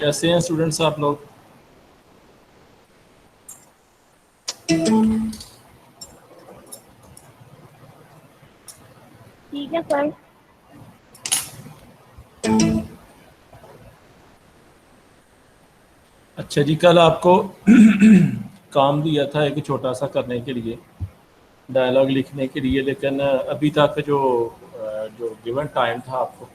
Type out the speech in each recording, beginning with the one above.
کیسے ہیں اسٹوڈنٹس آپ لوگ؟ ٹھیک ہے سر. اچھا جی، کل آپ کو کام دیا تھا ایک چھوٹا سا کرنے کے لیے، ڈائلاگ لکھنے کے لیے، لیکن ابھی تک جو گیون ٹائم تھا آپ کو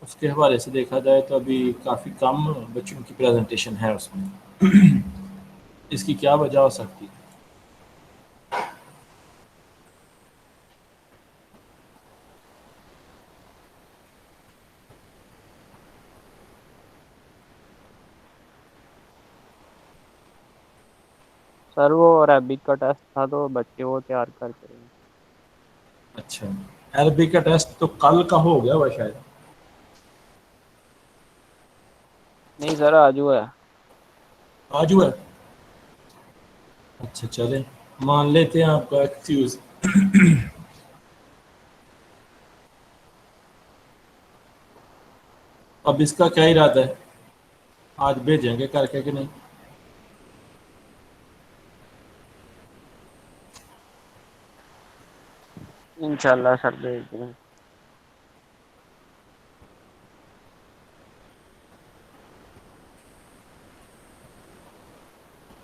اس کے حوالے سے دیکھا جائے تو ابھی کافی کم بچوں کی پریزنٹیشن ہے اس میں. اس کی کیا وجہ ہو سکتی ہے؟ سر وہ عربک کا ٹیسٹ تھا تو بچے وہ تیار کرتے رہے. اچھا، عربی کا ٹیسٹ تو کل کا ہو گیا ہوا شاید. نہیں سر آج ہوا ہے. آج ہوا ہے؟ اچھا چلیں مان لیتے ہیں آپ کا ایکسکیوز. اب اس کا کیا ارادہ ہے؟ آج بھیجیں گے کر کے کہ نہیں؟ انشاءاللہ سر بھیج دیں گے.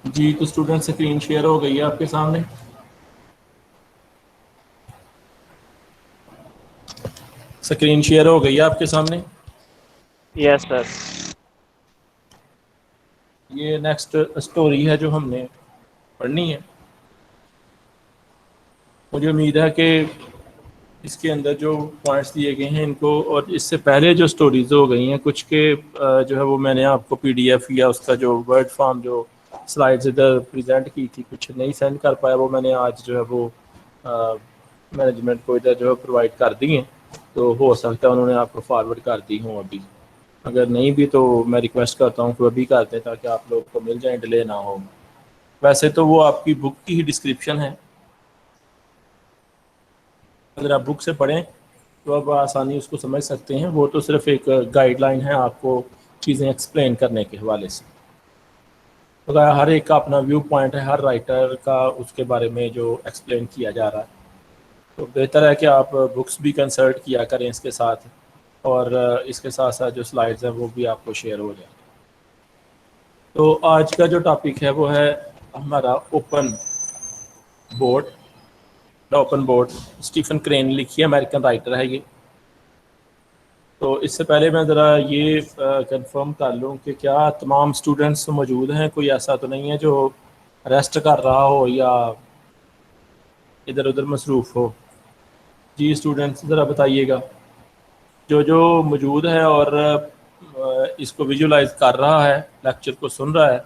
جی تو اسٹوڈنٹ اسکرین شیئر ہو گئی ہے آپ کے سامنے. اسکرین شیئر ہو گئی ہے آپ کے سامنے. یس سر. یہ نیکسٹ اسٹوری ہے جو ہم نے پڑھنی ہے. مجھے امید ہے کہ اس کے اندر جو پوائنٹس دیے گئے ہیں ان کو، اور اس سے پہلے جو سٹوریز ہو گئی ہیں کچھ کے جو ہے وہ میں نے آپ کو پی ڈی ایف یا اس کا جو ورڈ فارم جو سلائڈز ادھر پریزنٹ کی تھی کچھ نہیں سینڈ کر پایا، وہ میں نے آج جو ہے وہ مینجمنٹ کو ادھر جو ہے پرووائڈ کر دی ہیں، تو ہو سکتا ہے انہوں نے آپ کو فارورڈ کر دی ہوں. ابھی اگر نہیں بھی تو میں ریکویسٹ کرتا ہوں کہ وہ بھی کر دیں تاکہ آپ لوگ کو مل جائیں، ڈیلے نہ ہو. ویسے تو وہ آپ کی بک کی ہی ڈسکرپشن ہے، اگر آپ بک سے پڑھیں تو آپ آسانی اس کو سمجھ سکتے ہیں. وہ تو صرف ایک گائیڈ لائن ہے آپ کو چیزیں ایکسپلین کرنے کے حوالے سے. ہر ایک کا اپنا ویو پوائنٹ ہے، ہر رائٹر کا اس کے بارے میں جو ایکسپلین کیا جا رہا ہے، تو بہتر ہے کہ آپ بکس بھی کنسلٹ کیا کریں اس کے ساتھ، اور اس کے ساتھ ساتھ جو سلائڈز ہیں وہ بھی آپ کو شیئر ہو جائیں. تو آج کا جو ٹاپک ہے وہ ہے ہمارا open boat. Open boat Stephen Crane لکھی ہے، امریکن رائٹر ہے یہ. تو اس سے پہلے میں ذرا یہ کنفرم کر لوں کہ کیا تمام اسٹوڈنٹس موجود ہیں، کوئی ایسا تو نہیں ہے جو ریسٹ کر رہا ہو یا ادھر ادھر مصروف ہو. جی اسٹوڈنٹس ذرا بتائیے گا جو موجود ہے اور اس کو ویژولائز کر رہا ہے، لیکچر کو سن رہا ہے،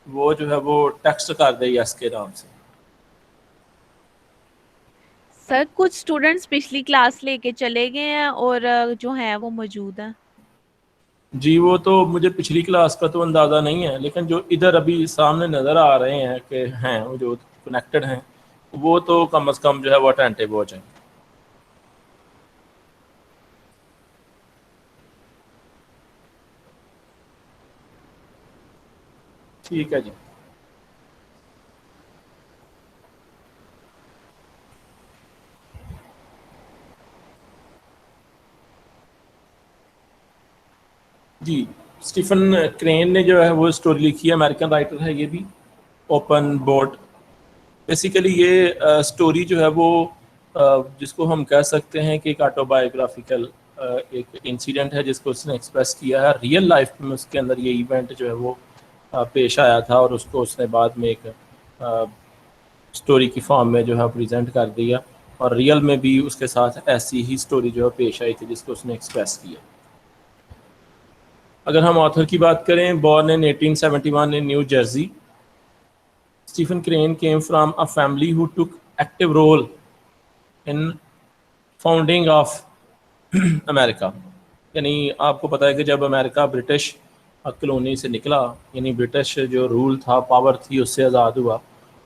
وہ جو ہے وہ ٹیکسٹ کر دے یس کے نام سے. سر کچھ اسٹوڈینٹس پچھلی کلاس لے کے چلے گئے ہیں اور جو ہیں وہ موجود ہیں. جی وہ تو مجھے پچھلی کلاس کا تو اندازہ نہیں ہے، لیکن جو ادھر ابھی سامنے نظر آ رہے ہیں کہ ہیں وہ جو کنیکٹڈ ہیں، وہ تو کم از کم جو ہے وہ اٹینٹیو ہو جائیں. ٹھیک ہے جی. جی اسٹیفن کرین نے جو ہے وہ اسٹوری لکھی ہے، امریکن رائٹر ہے یہ بھی. اوپن بورڈ بیسیکلی یہ اسٹوری جو ہے وہ جس کو ہم کہہ سکتے ہیں کہ ایک آٹو بایوگرافیکل ایک انسیڈنٹ ہے جس کو اس نے ایکسپریس کیا ہے ریئل لائف میں. اس کے اندر یہ ایونٹ جو ہے وہ پیش آیا تھا اور اس کو اس نے بعد میں ایک اسٹوری کی فارم میں جو ہے پریزنٹ کر دیا، اور ریئل میں بھی اس کے ساتھ ایسی ہی اسٹوری جو ہے پیش آئی تھی جس کو اس نے ایکسپریس کیا. اگر ہم آتھر کی بات کریں، born in 1871 in New Jersey, Stephen Crane came from a family who took active role in founding of امریکہ. یعنی آپ کو پتہ ہے کہ جب امریکہ برٹش کلونی سے نکلا، یعنی برٹش جو رول تھا، پاور تھی، اس سے آزاد ہوا،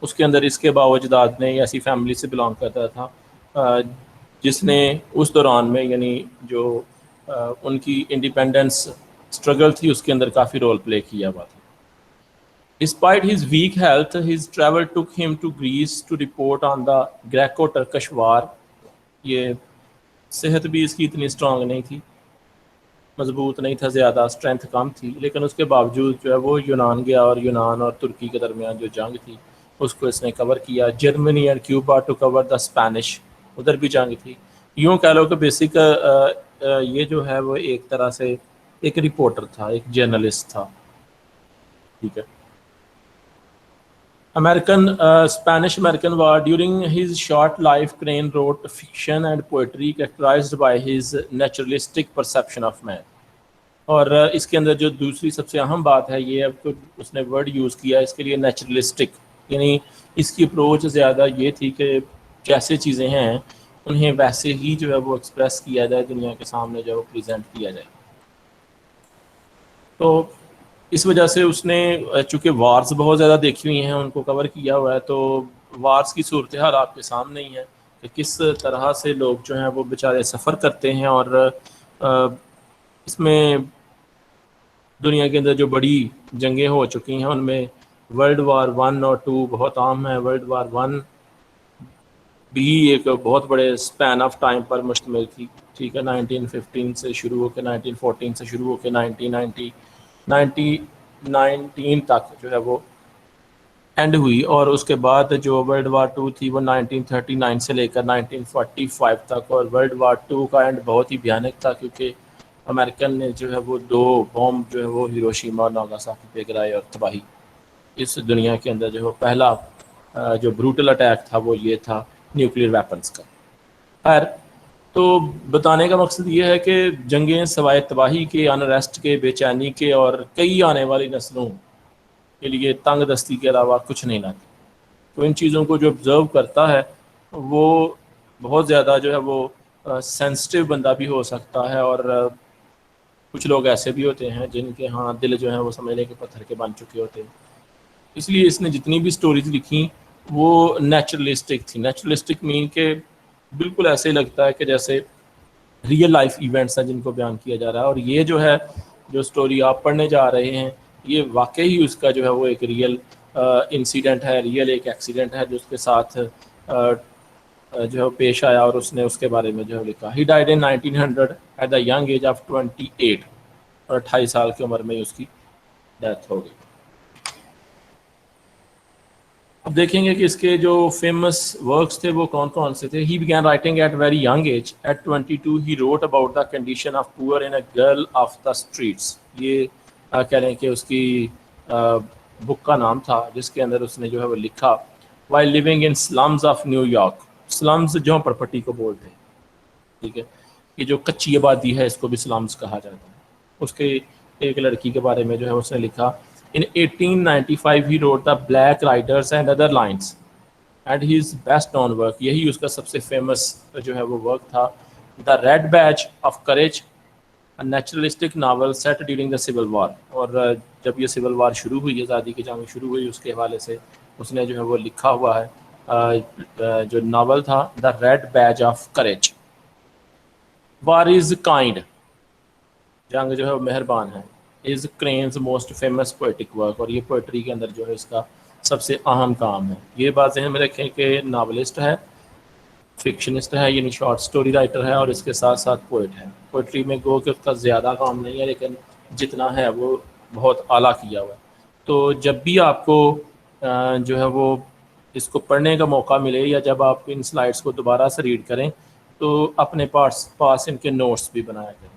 اس کے اندر اس کے باوجداد نے ایسی فیملی سے بلانگ کرتا تھا جس نے اس دوران میں یعنی جو ان کی انڈیپینڈنس اسٹرگل تھی اس کے اندر کافی رول پلے کیا ہوا تھا. Despite his weak health, his travel took him to Greece to report on the Greco-Turkish war. یہ صحت بھی اس کی اتنی اسٹرانگ نہیں تھی, مضبوط نہیں تھا زیادہ, اسٹرینتھ کم تھی, لیکن اس کے باوجود جو ہے وہ یونان گیا اور یونان اور ترکی کے درمیان جو جنگ تھی اس کو اس نے کور کیا. Germany and Cuba to cover the Spanish, ادھر بھی جنگ تھی. یوں کہہ لو کہ بیسک یہ جو ہے وہ ایک طرح سے ایک رپورٹر تھا, ایک جرنلسٹ تھا. ٹھیک ہے. Spanish American War. During his short life, Crane wrote fiction and poetry characterized by his naturalistic perception of man. اور اس کے اندر جو دوسری سب سے اہم بات ہے یہ اب اس نے ورڈ یوز کیا اس کے لیے نیچرلسٹک, یعنی اس کی اپروچ زیادہ یہ تھی کہ جیسے چیزیں ہیں انہیں ویسے ہی جو ہے وہ ایکسپریس کیا جائے, دنیا کے سامنے جو ہے وہ پریزنٹ کیا جائے. تو اس وجہ سے اس نے چونکہ وارز بہت زیادہ دیکھی ہوئی ہیں, ان کو کور کیا ہوا ہے, تو وارز کی صورتحال آپ کے سامنے ہی ہے کہ کس طرح سے لوگ جو ہیں وہ بیچارے سفر کرتے ہیں. اور اس میں دنیا کے اندر جو بڑی جنگیں ہو چکی ہیں ان میں ورلڈ وار 1 اور 2 بہت عام ہے. ورلڈ وار 1 بھی ایک بہت بڑے اسپین آف ٹائم پر مشتمل تھی. ٹھیک ہے, 1915 سے شروع ہو کے 1914 سے شروع ہو کے 1919 تک جو ہے وہ اینڈ ہوئی. اور اس کے بعد جو ورلڈ وار 2 تھی وہ 1939 سے لے کر 1945 تک. اور ورلڈ وار 2 کا اینڈ بہت ہی بھیانک تھا کیونکہ امریکن نے جو ہے وہ 2 بوم جو ہے وہ ہیروشیما اور ناگاساکی پہ گرائے اور تباہی. اس دنیا کے اندر جو ہے پہلا جو بروٹل اٹیک تھا وہ یہ تھا نیوکلیر ویپنز کا. خیر, تو بتانے کا مقصد یہ ہے کہ جنگیں سوائے تباہی کے, انریسٹ کے, بے چینی کے اور کئی آنے والی نسلوں کے لیے تنگ دستی کے علاوہ کچھ نہیں لاتی. تو ان چیزوں کو جو آبزرو کرتا ہے وہ بہت زیادہ جو ہے وہ سینسٹیو بندہ بھی ہو سکتا ہے, اور کچھ لوگ ایسے بھی ہوتے ہیں جن کے ہاں دل جو ہیں وہ سمجھنے کے پتھر کے بن چکے ہوتے ہیں. اس لیے اس نے جتنی بھی سٹوریز لکھی وہ نیچرلسٹک تھی. نیچرلسٹک مین کہ بالکل ایسے لگتا ہے کہ جیسے ریئل لائف ایونٹس ہیں جن کو بیان کیا جا رہا ہے. اور یہ جو ہے جو سٹوری آپ پڑھنے جا رہے ہیں یہ واقعی اس کا جو ہے وہ ایک ریئل انسیڈنٹ ہے, ریئل ایک ایکسیڈنٹ ہے جو اس کے ساتھ جو ہے پیش آیا, اور اس نے اس کے بارے میں جو ہے لکھا. He died in 1900 at the young age of 28, اور 28 سال کی عمر میں اس کی ڈیتھ ہو گئی. اب دیکھیں گے کہ اس کے جو فیمس ورکس تھے وہ کون کون سے تھے. ہی began writing at very young age. At 22 he wrote about the condition of poor in a girl of the streets. یہ کہہ رہے ہیں کہ اس کی بک کا نام تھا جس کے اندر اس نے جو ہے وہ لکھا while living in slums of New York. Slums جھونپڑ پٹی کو بولتے ہیں. ٹھیک ہے, یہ جو کچی آبادی ہے اس کو بھی سلمز کہا جاتا ہے. اس کے ایک لڑکی کے بارے میں جو ہے اس نے لکھا. In 1895 he wrote the Black Riders and Other Lines, and his best known work, یہی اس کا سب سے فیمس جو ہے وہ ورک تھا, The Red Badge of Courage, a naturalistic novel set during the Civil War. اور جب یہ سول وار شروع ہوئی, آزادی کی جنگ شروع ہوئی, اس کے حوالے سے اس نے جو ہے وہ لکھا ہوا ہے جو ناول تھا The Red Badge of Courage. War is kind, جنگ جو ہے وہ مہربان ہے, is Crane's most famous poetic work. اور یہ پوئٹری کے اندر جو ہے اس کا سب سے اہم کام ہے. یہ بات ذہن میں رکھیں کہ ناولسٹ ہے, فکشنسٹ ہے, یعنی شارٹ سٹوری رائٹر ہے, اور اس کے ساتھ ساتھ پوئٹ ہے. پوئٹری میں گو کہ اس کا زیادہ کام نہیں ہے لیکن جتنا ہے وہ بہت اعلیٰ کیا ہوا ہے. تو جب بھی آپ کو جو ہے وہ اس کو پڑھنے کا موقع ملے یا جب آپ ان سلائڈس کو دوبارہ سے ریڈ کریں تو اپنے پاس ان کے نوٹس بھی بنایا کریں.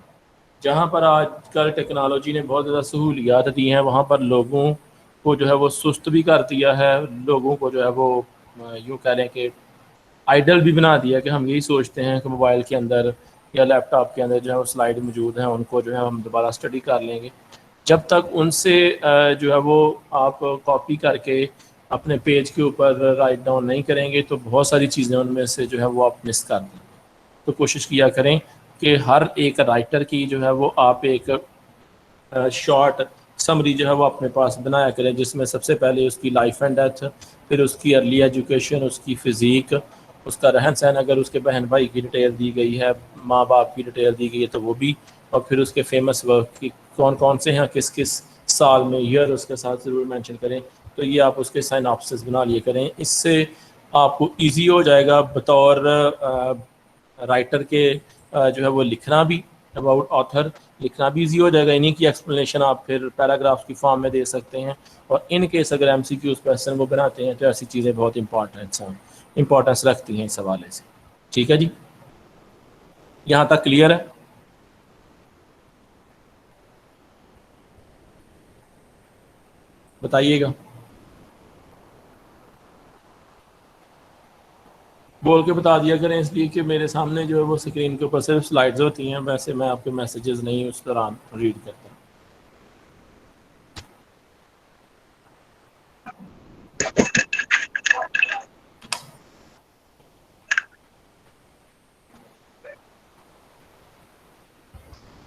جہاں پر آج کل ٹیکنالوجی نے بہت زیادہ سہولیات دی ہیں وہاں پر لوگوں کو جو ہے وہ سست بھی کر دیا ہے, لوگوں کو جو ہے وہ یوں کہہ لیں کہ آئیڈل بھی بنا دیا کہ ہم یہی سوچتے ہیں کہ موبائل کے اندر یا لیپ ٹاپ کے اندر جو ہے وہ سلائڈ موجود ہیں, ان کو جو ہے ہم دوبارہ اسٹڈی کر لیں گے. جب تک ان سے جو ہے وہ آپ کاپی کر کے اپنے پیج کے اوپر رائٹ ڈاؤن نہیں کریں گے تو بہت ساری چیزیں ان میں سے جو ہے وہ آپ مس کر دیں. تو کوشش کیا کریں کہ ہر ایک رائٹر کی جو ہے وہ آپ ایک شارٹ سمری جو ہے وہ اپنے پاس بنایا کریں, جس میں سب سے پہلے اس کی لائف اینڈ ڈیتھ, پھر اس کی ارلی ایجوکیشن, اس کی فزیک, اس کا رہن سہن, اگر اس کے بہن بھائی کی ڈیٹیل دی گئی ہے, ماں باپ کی ڈیٹیل دی گئی ہے تو وہ بھی اور پھر اس کے فیمس ورک کی کون کون سے ہیں، کس کس سال میں، ایئر اس کے ساتھ ضرور مینشن کریں. تو یہ آپ اس کے سائناپسس بنا لیے کریں. اس سے آپ کو ایزی ہو جائے گا بطور رائٹر کے جو ہے وہ لکھنا بھی، اباؤٹ آتھر لکھنا بھی ایزی ہو جائے گا. انہیں کی ایکسپلینیشن آپ پھر پیراگراف کی فارم میں دے سکتے ہیں. اور ان کیس اگر ایم سی کیو اس کویسچن کو بناتے ہیں تو ایسی چیزیں بہت امپورٹنس رکھتی ہیں اس حوالے سے. ٹھیک ہے جی، یہاں تک کلیئر ہے؟ بتائیے گا، بول کے بتا دیا کریں، اس لیے کہ میرے سامنے جو ہے وہ اسکرین کے اوپر صرف سلائڈز ہوتی ہیں، ویسے میں آپ کے میسیجز نہیں اس دوران ریڈ کرتا.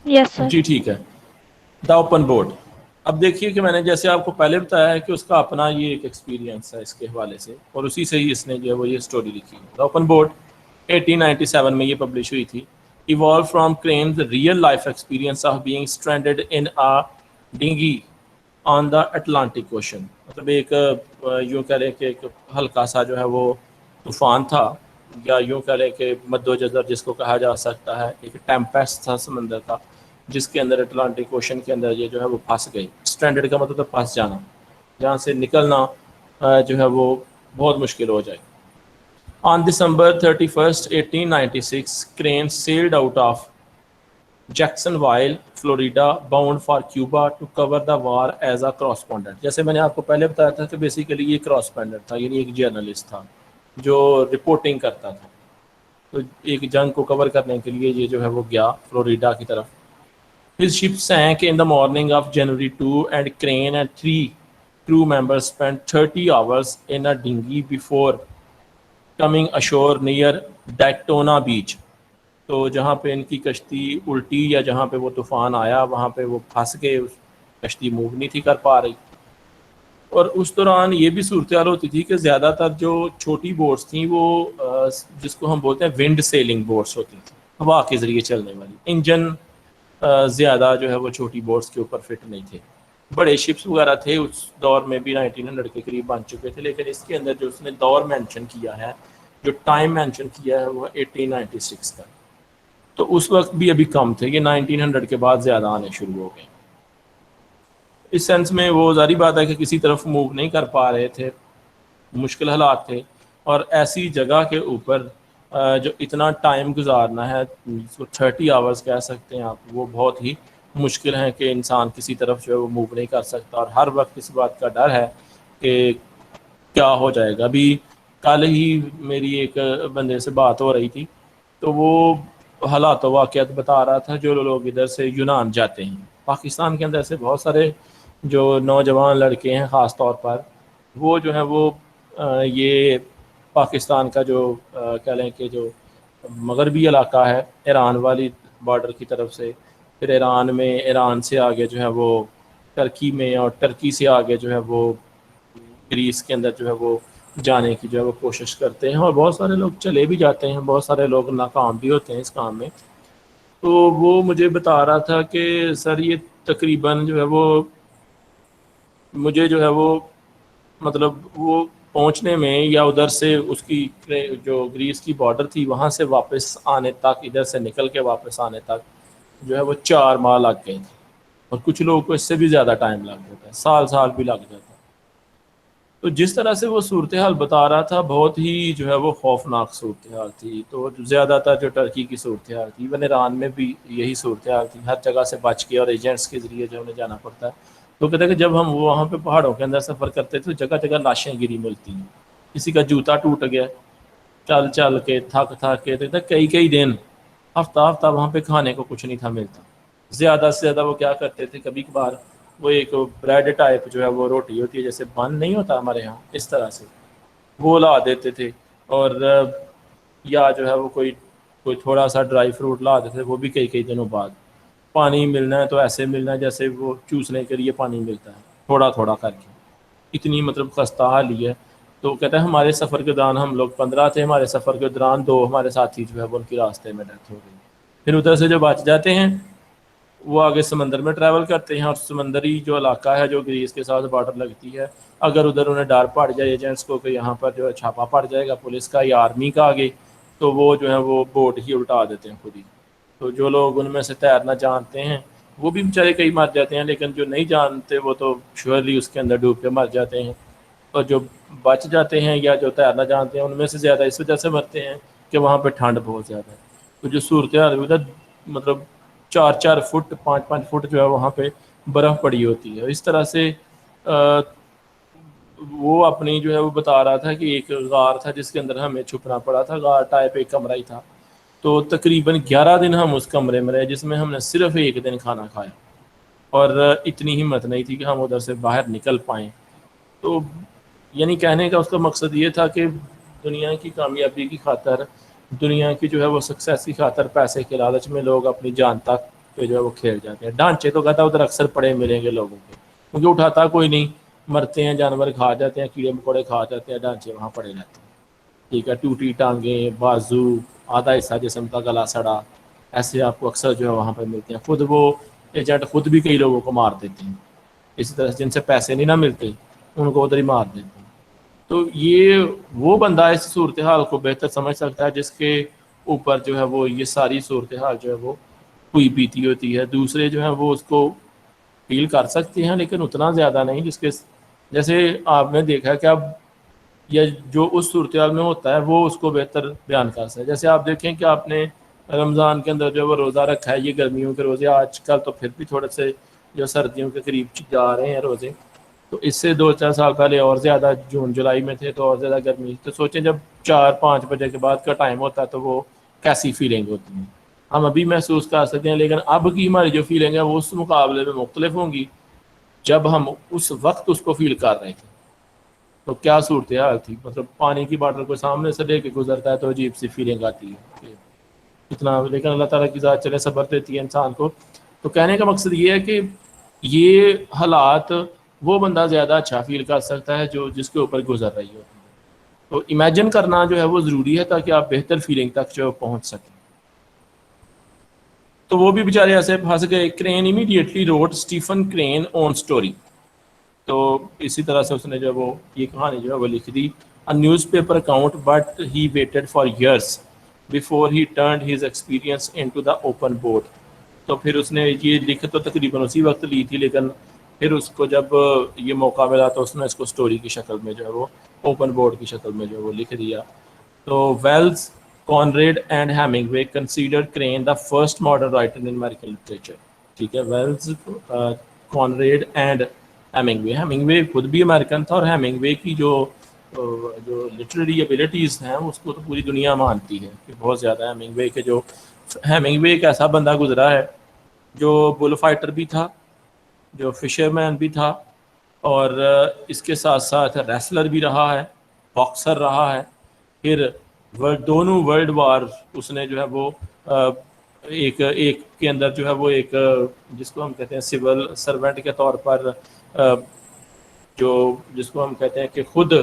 یس سر. جی ٹھیک ہے. دا اوپن بورڈ، اب دیکھیے کہ میں نے جیسے آپ کو پہلے بتایا ہے کہ اس کا اپنا یہ ایک ایکسپیرینس ہے اس کے حوالے سے، اور اسی سے ہی اس نے جو ہے وہ یہ اسٹوری لکھی. دا اوپن بورڈ 1897 میں یہ پبلش ہوئی تھی. Evolve from Crane's real life experience of being stranded in a dinghy on the Atlantic Ocean. مطلب ایک یوں کہہ رہے کہ ایک ہلکا سا جو ہے وہ طوفان تھا، یا یوں کہہ رہے کہ مد و جزر جس کو کہا جا سکتا ہے، ایک ٹیمپیسٹ تھا سمندر کا، جس کے اندر اٹلانٹک اوشن کے اندر یہ جو ہے وہ پھنس گئی. اسٹینڈرڈ کا مطلب پھنس جانا، جہاں سے نکلنا جو ہے وہ بہت مشکل ہو جائے. آن December 31st 1896 Crane sailed out of Jacksonville, Florida, bound for Cuba to cover the war as a correspondent. جیسے میں نے آپ کو پہلے بتایا تھا کہ بیسیکلی یہ correspondent تھا، یعنی ایک جرنلسٹ تھا جو رپورٹنگ کرتا تھا. تو ایک جنگ کو کور کرنے کے لیے یہ جو ہے وہ گیا فلوریڈا کی طرف. His ship sank in the morning of January 2 and Crane and 3 crew members spent 30 hours in a dinghy before coming ashore near Daytona Beach. تو جہاں پہ ان کی کشتی الٹی یا جہاں پہ وہ طوفان آیا وہاں پہ وہ پھنس گئے، کشتی موو نہیں تھی کر پا رہی. اور اس دوران یہ بھی صورتحال ہوتی تھی کہ زیادہ تر جو چھوٹی بوٹس تھیں وہ جس کو ہم بولتے ہیں ونڈ سیلنگ بوٹس ہوتی تھیں، ہوا کے ذریعے چلنے والی. انجن زیادہ جو ہے وہ چھوٹی بوٹس کے اوپر فٹ نہیں تھے. بڑے شپس وغیرہ تھے اس دور میں بھی 1900 کے قریب بن چکے تھے، لیکن اس کے اندر جو اس نے دور مینشن کیا ہے، جو ٹائم مینشن کیا ہے وہ 1896 کا. تو اس وقت بھی ابھی کم تھے، یہ 1900 کے بعد زیادہ آنے شروع ہو گئے. اس سینس میں وہ ظاہری بات ہے کہ کسی طرف موو نہیں کر پا رہے تھے، مشکل حالات تھے. اور ایسی جگہ کے اوپر جو اتنا ٹائم گزارنا ہے، جس کو 30 آورس کہہ سکتے ہیں آپ، وہ بہت ہی مشکل ہے کہ انسان کسی طرف جو ہے وہ موو نہیں کر سکتا. اور ہر وقت اس بات کا ڈر ہے کہ کیا ہو جائے گا. ابھی کل ہی میری ایک بندے سے بات ہو رہی تھی، تو وہ حالات و واقعات بتا رہا تھا جو لوگ ادھر سے یونان جاتے ہیں. پاکستان کے اندر سے بہت سارے جو نوجوان لڑکے ہیں خاص طور پر، وہ جو ہے وہ یہ پاکستان کا جو کہہ لیں کہ جو مغربی علاقہ ہے، ایران والی بارڈر کی طرف سے، پھر ایران میں، ایران سے آگے جو ہے وہ ٹرکی میں، اور ٹرکی سے آگے جو ہے وہ گریس کے اندر جو ہے وہ جانے کی جو ہے وہ کوشش کرتے ہیں. اور بہت سارے لوگ چلے بھی جاتے ہیں، بہت سارے لوگ ناکام بھی ہوتے ہیں اس کام میں. تو وہ مجھے بتا رہا تھا کہ سر یہ تقریباً جو ہے وہ مجھے جو ہے وہ مطلب وہ پہنچنے میں، یا ادھر سے اس کی جو گریس کی بارڈر تھی وہاں سے واپس آنے تک، ادھر سے نکل کے واپس آنے تک جو ہے وہ 4 ماہ لگ گئے تھے. اور کچھ لوگوں کو اس سے بھی زیادہ ٹائم لگ جاتا ہے، سال بھی لگ جاتا ہے. تو جس طرح سے وہ صورتحال بتا رہا تھا بہت ہی جو ہے وہ خوفناک صورتحال تھی. تو زیادہ تر جو ٹرکی کی صورتحال تھی، ایون ایران میں بھی یہی صورتحال تھی، ہر جگہ سے بچ کے اور ایجنٹس کے ذریعے جو انہیں جانا پڑتا ہے. تو کہتے ہیں کہ جب ہم وہاں پہ پہاڑوں کے اندر سفر کرتے تھے تو جگہ جگہ لاشیں گری ملتی ہیں. کسی کا جوتا ٹوٹ گیا چل کے تھک کے، کئی دن، ہفتہ وہاں پہ کھانے کو کچھ نہیں تھا ملتا. زیادہ سے زیادہ وہ کیا کرتے تھے، کبھی کبھار وہ ایک بریڈ ٹائپ جو ہے وہ روٹی ہوتی ہے جیسے بن نہیں ہوتا ہمارے یہاں، اس طرح سے وہ لا دیتے تھے. اور یا جو ہے وہ کوئی تھوڑا سا ڈرائی فروٹ لا دیتے تھے، وہ بھی کئی دنوں بعد. پانی ملنا ہے تو ایسے ملنا ہے جیسے وہ چوسنے کے لیے پانی ملتا ہے، تھوڑا تھوڑا کر کے. اتنی مطلب خستہ حالی ہے. تو کہتا ہے ہمارے سفر کے دوران ہم لوگ 15 تھے، ہمارے سفر کے دوران 2 ہمارے ساتھی جو ہے وہ ان کی راستے میں ڈیتھ ہو گئی. پھر ادھر سے جو بچ جاتے ہیں وہ آگے سمندر میں ٹریول کرتے ہیں اور سمندری جو علاقہ ہے جو گریس کے ساتھ بارڈر لگتی ہے، اگر ادھر انہیں ڈر پڑ جائے ایجنٹس کو کہ یہاں پر جو ہے چھاپا پڑ جائے گا پولیس کا یا آرمی کا آگے، تو وہ جو ہے وہ بوٹ ہی الٹا دیتے ہیں خود ہی. تو جو لوگ ان میں سے تیرنا جانتے ہیں وہ بھی بیچارے کئی مر جاتے ہیں، لیکن جو نہیں جانتے وہ تو شیورلی اس کے اندر ڈوب کے مر جاتے ہیں. اور جو بچ جاتے ہیں یا جو تیرنا جانتے ہیں ان میں سے زیادہ اس وجہ سے مرتے ہیں کہ وہاں پہ ٹھنڈ بہت زیادہ ہے. تو جو صورتحال ادھر مطلب 4 فٹ 5 فٹ جو ہے وہاں پہ برف پڑی ہوتی ہے. اس طرح سے وہ اپنی جو ہے وہ بتا رہا تھا کہ ایک غار تھا جس کے اندر ہمیں چھپنا پڑا تھا، غار ٹائپ ایک کمرہ ہی تھا. تو تقریباً 11 دن ہم اس کمرے میں رہے، جس میں ہم نے صرف ایک دن کھانا کھایا اور اتنی ہمت نہیں تھی کہ ہم ادھر سے باہر نکل پائیں. تو یعنی کہنے کا اس کا مقصد یہ تھا کہ دنیا کی کامیابی کی خاطر، دنیا کی جو ہے وہ سکسیس کی خاطر پیسے کے لالچ میں لوگ اپنی جان تک پہ جو ہے وہ کھیل جاتے ہیں. ڈھانچے تو کہتا ادھر اکثر پڑے ملیں گے لوگوں کے، کیونکہ اٹھاتا کوئی نہیں، مرتے ہیں جانور کھا جاتے ہیں، کیڑے مکوڑے کھا جاتے ہیں، ڈھانچے وہاں پڑے رہتے ہیں. ٹھیک ہے، ٹوٹی ٹانگیں، بازو، آدھا حصہ جسم کا گلا سڑا، ایسے آپ کو اکثر جو ہے وہاں پہ ملتے ہیں. خود وہ ایجنٹ خود بھی کئی لوگوں کو مار دیتے ہیں، اسی طرح سے جن سے پیسے نہیں نہ ملتے ان کو ادھر ہی مار دیتے ہیں. تو یہ وہ بندہ اس صورتحال کو بہتر سمجھ سکتا ہے جس کے اوپر جو ہے وہ یہ ساری صورتحال جو ہے وہ ہوئی بیتی ہوتی ہے. دوسرے جو ہے وہ اس کو فیل کر سکتے ہیں لیکن اتنا زیادہ نہیں، جس کے جیسے آپ نے دیکھا کہ اب یا جو اس صورتحال میں ہوتا ہے وہ اس کو بہتر بیان کر سکتا ہے. جیسے آپ دیکھیں کہ آپ نے رمضان کے اندر جو وہ روزہ رکھا ہے، یہ گرمیوں کے روزے آج کل تو پھر بھی تھوڑے سے جو سردیوں کے قریب جا رہے ہیں روزے، تو اس سے 2-4 سال پہلے اور زیادہ جون جولائی میں تھے تو اور زیادہ گرمی. تو سوچیں جب 4-5 بجے کے بعد کا ٹائم ہوتا ہے تو وہ کیسی فیلنگ ہوتی ہیں ہم ابھی محسوس کر سکتے ہیں، لیکن اب کی ہماری جو فیلنگ ہے وہ اس مقابلے میں مختلف ہوں گی جب ہم اس وقت اس کو فیل کر رہے تھے. تو کیا صورتحال تھی، مطلب پانی کی باٹل کو سامنے سے لے کے گزرتا ہے تو عجیب سی فیلنگ آتی ہے کہ اتنا، لیکن اللہ تعالیٰ کی ذات چلے صبر دیتی ہے انسان کو. تو کہنے کا مقصد یہ ہے کہ یہ حالات وہ بندہ زیادہ اچھا فیل کر سکتا ہے جو جس کے اوپر گزر رہی ہوتی ہے. تو امیجن کرنا جو ہے وہ ضروری ہے تاکہ آپ بہتر فیلنگ تک جو پہنچ سکیں. تو وہ بھی بیچارے ایسے پھنس گئے. کرین امیڈیٹلی روٹ اسٹیفن کرین اون اسٹوری. تو اسی طرح سے اس نے جو وہ یہ کہانی جو ہے وہ لکھ دی. A newspaper account, but he waited for years before he turned his experience into the open board. تو پھر اس نے یہ لکھ تو تقریباً اسی وقت لی تھی، لیکن پھر اس کو جب یہ موقع ملا تو اس نے اس کو اسٹوری کی شکل میں جو ہے وہ اوپن بورڈ کی شکل میں جو ہے وہ لکھ دیا. تو Wells, Conrad and Hemingway considered Crane the first modern writer in American literature. ٹھیک ہے، ویلز، کانریڈ اینڈ ہیمنگوے خود بھی امریکن تھا، اور ہیمنگوے کی جو لٹریری ایبلٹیز ہیں اس کو تو پوری دنیا مانتی ہے کہ بہت زیادہ. ہیمنگوے ایک ایسا بندہ گزرا ہے جو بل فائٹر بھی تھا، جو فشر مین بھی تھا، اور اس کے ساتھ ساتھ ریسلر بھی رہا ہے، باکسر رہا ہے. پھر دونوں ورلڈ وار اس نے جو ہے وہ ایک کے اندر جو ہے وہ ایک جس کو ہم کہتے ہیں سول سرونٹ کے طور پر، جو جس کو ہم کہتے ہیں کہ خود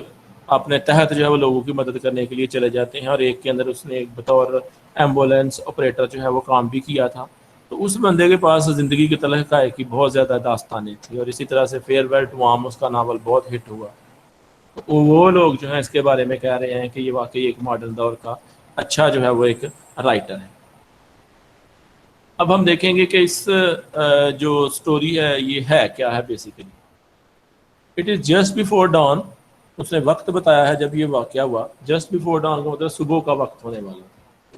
اپنے تحت جو ہے وہ لوگوں کی مدد کرنے کے لیے چلے جاتے ہیں، اور ایک کے اندر اس نے ایک بطور ایمبولینس آپریٹر جو ہے وہ کام بھی کیا تھا. تو اس بندے کے پاس زندگی کے تلخ کی بہت زیادہ داستانیں تھیں، اور اسی طرح سے فیئر ویل ٹو عام اس کا ناول بہت ہٹ ہوا. تو وہ لوگ جو ہیں اس کے بارے میں کہہ رہے ہیں کہ یہ واقعی ایک ماڈرن دور کا اچھا جو ہے وہ ایک رائٹر ہے. اب ہم دیکھیں گے کہ اس جو سٹوری ہے یہ ہے کیا ہے basically. It is just before dawn. اس نے وقت بتایا ہے جب یہ واقعہ ہوا. جسٹ بیفور ڈان کا مطلب صبح کا وقت ہونے والا.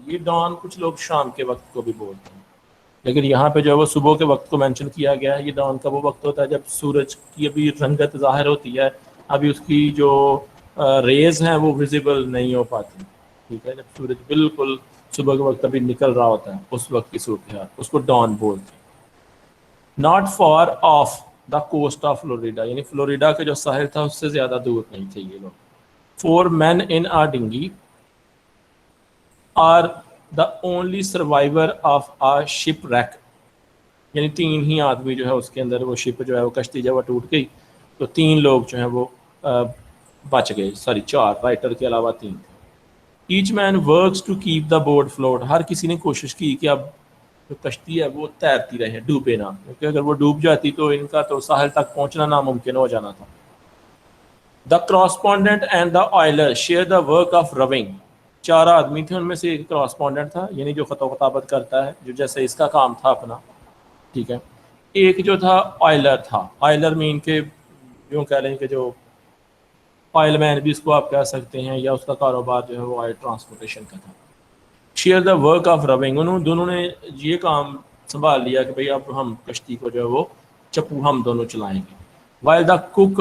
یہ ڈان کچھ لوگ شام کے وقت کو بھی بولتے ہیں، لیکن یہاں پہ جو ہے وہ صبح کے وقت کو مینشن کیا گیا ہے. یہ ڈان کا وہ وقت ہوتا ہے جب سورج کی ابھی رنگت ظاہر ہوتی ہے، ابھی اس کی جو ریز ہیں وہ ویزیبل نہیں ہو پاتی. ٹھیک ہے، جب سورج بالکل صبح کے وقت ابھی نکل رہا ہوتا ہے اس وقت کی صورتحال اس کو ڈان بولتے ہیں. Not far off the coast of Florida, یعنی فلوریڈا کے جو ساحل تھا اس سے زیادہ دور نہیں تھے یہ لوگ. 4 men in a dinghy are the only survivor of a shipwreck. یعنی 3 ہی آدمی جو ہے اس کے اندر، وہ شپ جو ہے وہ کشتی جب وہ ٹوٹ گئی تو 3 لوگ جو ہیں وہ بچ گئے. 4 رائٹر کے علاوہ 3 تھے. Each man works to keep the boat float. ہر کسی نے کوشش کی کہ اب جو کشتی ہے وہ تیرتی رہے, ڈوبے نہ, کیونکہ اگر وہ ڈوب جاتی تو ان کا تو ساحل تک پہنچنا ناممکن ہو جانا تھا. The correspondent and the oiler share the work of rowing. 4 آدمی تھے, ان میں سے ایک کراسپونڈنٹ تھا یعنی جو خط و خطابت کرتا ہے, جو جیسے اس کا کام تھا اپنا, ٹھیک ہے. ایک جو تھا آئلر تھا, آئلر مین کے یوں کہہ لیں کہ جو آئل مین بھی اس کو آپ کہہ سکتے ہیں, یا اس کا کاروبار جو ہے وہ آئل ٹرانسپورٹیشن کا تھا. Share the work of rowing, انہوں دونوں نے یہ کام سنبھال لیا کہ بھئی اب ہم کشتی کو جو ہے وہ چپو ہم دونوں چلائیں گے. While the cook